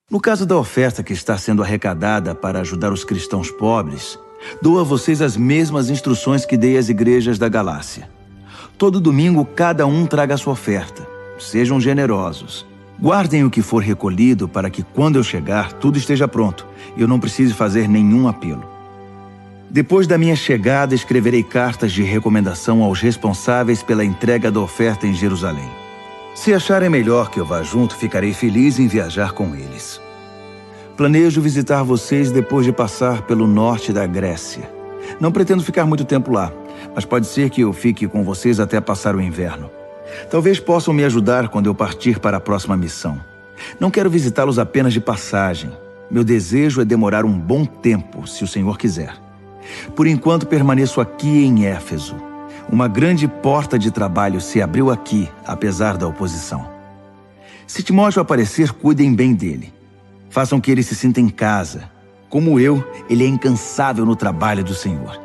No caso da oferta que está sendo arrecadada para ajudar os cristãos pobres, dou a vocês as mesmas instruções que dei às igrejas da Galácia. Todo domingo, cada um traga a sua oferta. Sejam generosos. Guardem o que for recolhido para que, quando eu chegar, tudo esteja pronto e eu não precise fazer nenhum apelo. Depois da minha chegada, escreverei cartas de recomendação aos responsáveis pela entrega da oferta em Jerusalém. Se acharem melhor que eu vá junto, ficarei feliz em viajar com eles. Planejo visitar vocês depois de passar pelo norte da Grécia. Não pretendo ficar muito tempo lá, mas pode ser que eu fique com vocês até passar o inverno. Talvez possam me ajudar quando eu partir para a próxima missão. Não quero visitá-los apenas de passagem. Meu desejo é demorar um bom tempo, se o Senhor quiser. Por enquanto, permaneço aqui em Éfeso. Uma grande porta de trabalho se abriu aqui, apesar da oposição. Se Timóteo aparecer, cuidem bem dele. Façam que ele se sinta em casa. Como eu, ele é incansável no trabalho do Senhor.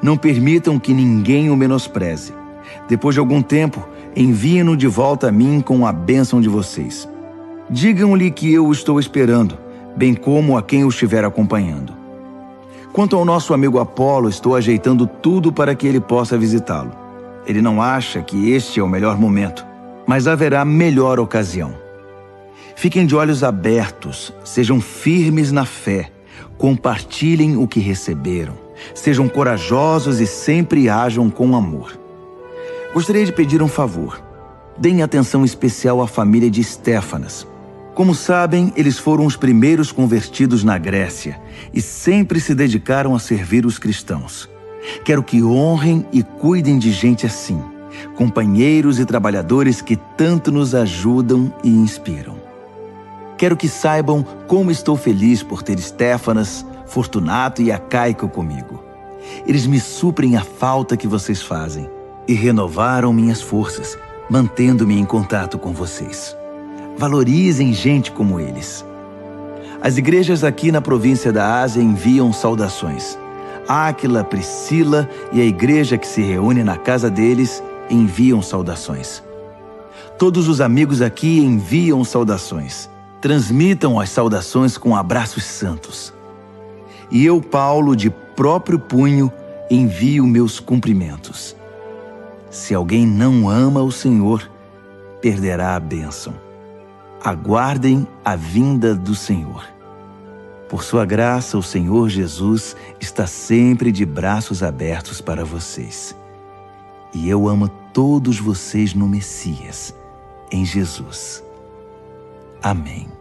Não permitam que ninguém o menospreze. Depois de algum tempo, enviem-no de volta a mim com a bênção de vocês. Digam-lhe que eu o estou esperando, bem como a quem o estiver acompanhando. Quanto ao nosso amigo Apolo, estou ajeitando tudo para que ele possa visitá-lo. Ele não acha que este é o melhor momento, mas haverá melhor ocasião. Fiquem de olhos abertos, sejam firmes na fé, compartilhem o que receberam, sejam corajosos e sempre ajam com amor. Gostaria de pedir um favor. Deem atenção especial à família de Estéfanas. Como sabem, eles foram os primeiros convertidos na Grécia e sempre se dedicaram a servir os cristãos. Quero que honrem e cuidem de gente assim, companheiros e trabalhadores que tanto nos ajudam e inspiram. Quero que saibam como estou feliz por ter Estéfanas, Fortunato e Acaico comigo. Eles me suprem a falta que vocês fazem e renovaram minhas forças, mantendo-me em contato com vocês. Valorizem gente como eles. As igrejas aqui na província da Ásia enviam saudações. Áquila, Priscila e a igreja que se reúne na casa deles enviam saudações. Todos os amigos aqui enviam saudações. Transmitam as saudações com abraços santos. E eu, Paulo, de próprio punho, envio meus cumprimentos. Se alguém não ama o Senhor, perderá a bênção. Aguardem a vinda do Senhor. Por sua graça, o Senhor Jesus está sempre de braços abertos para vocês. E eu amo todos vocês no Messias, em Jesus. Amém.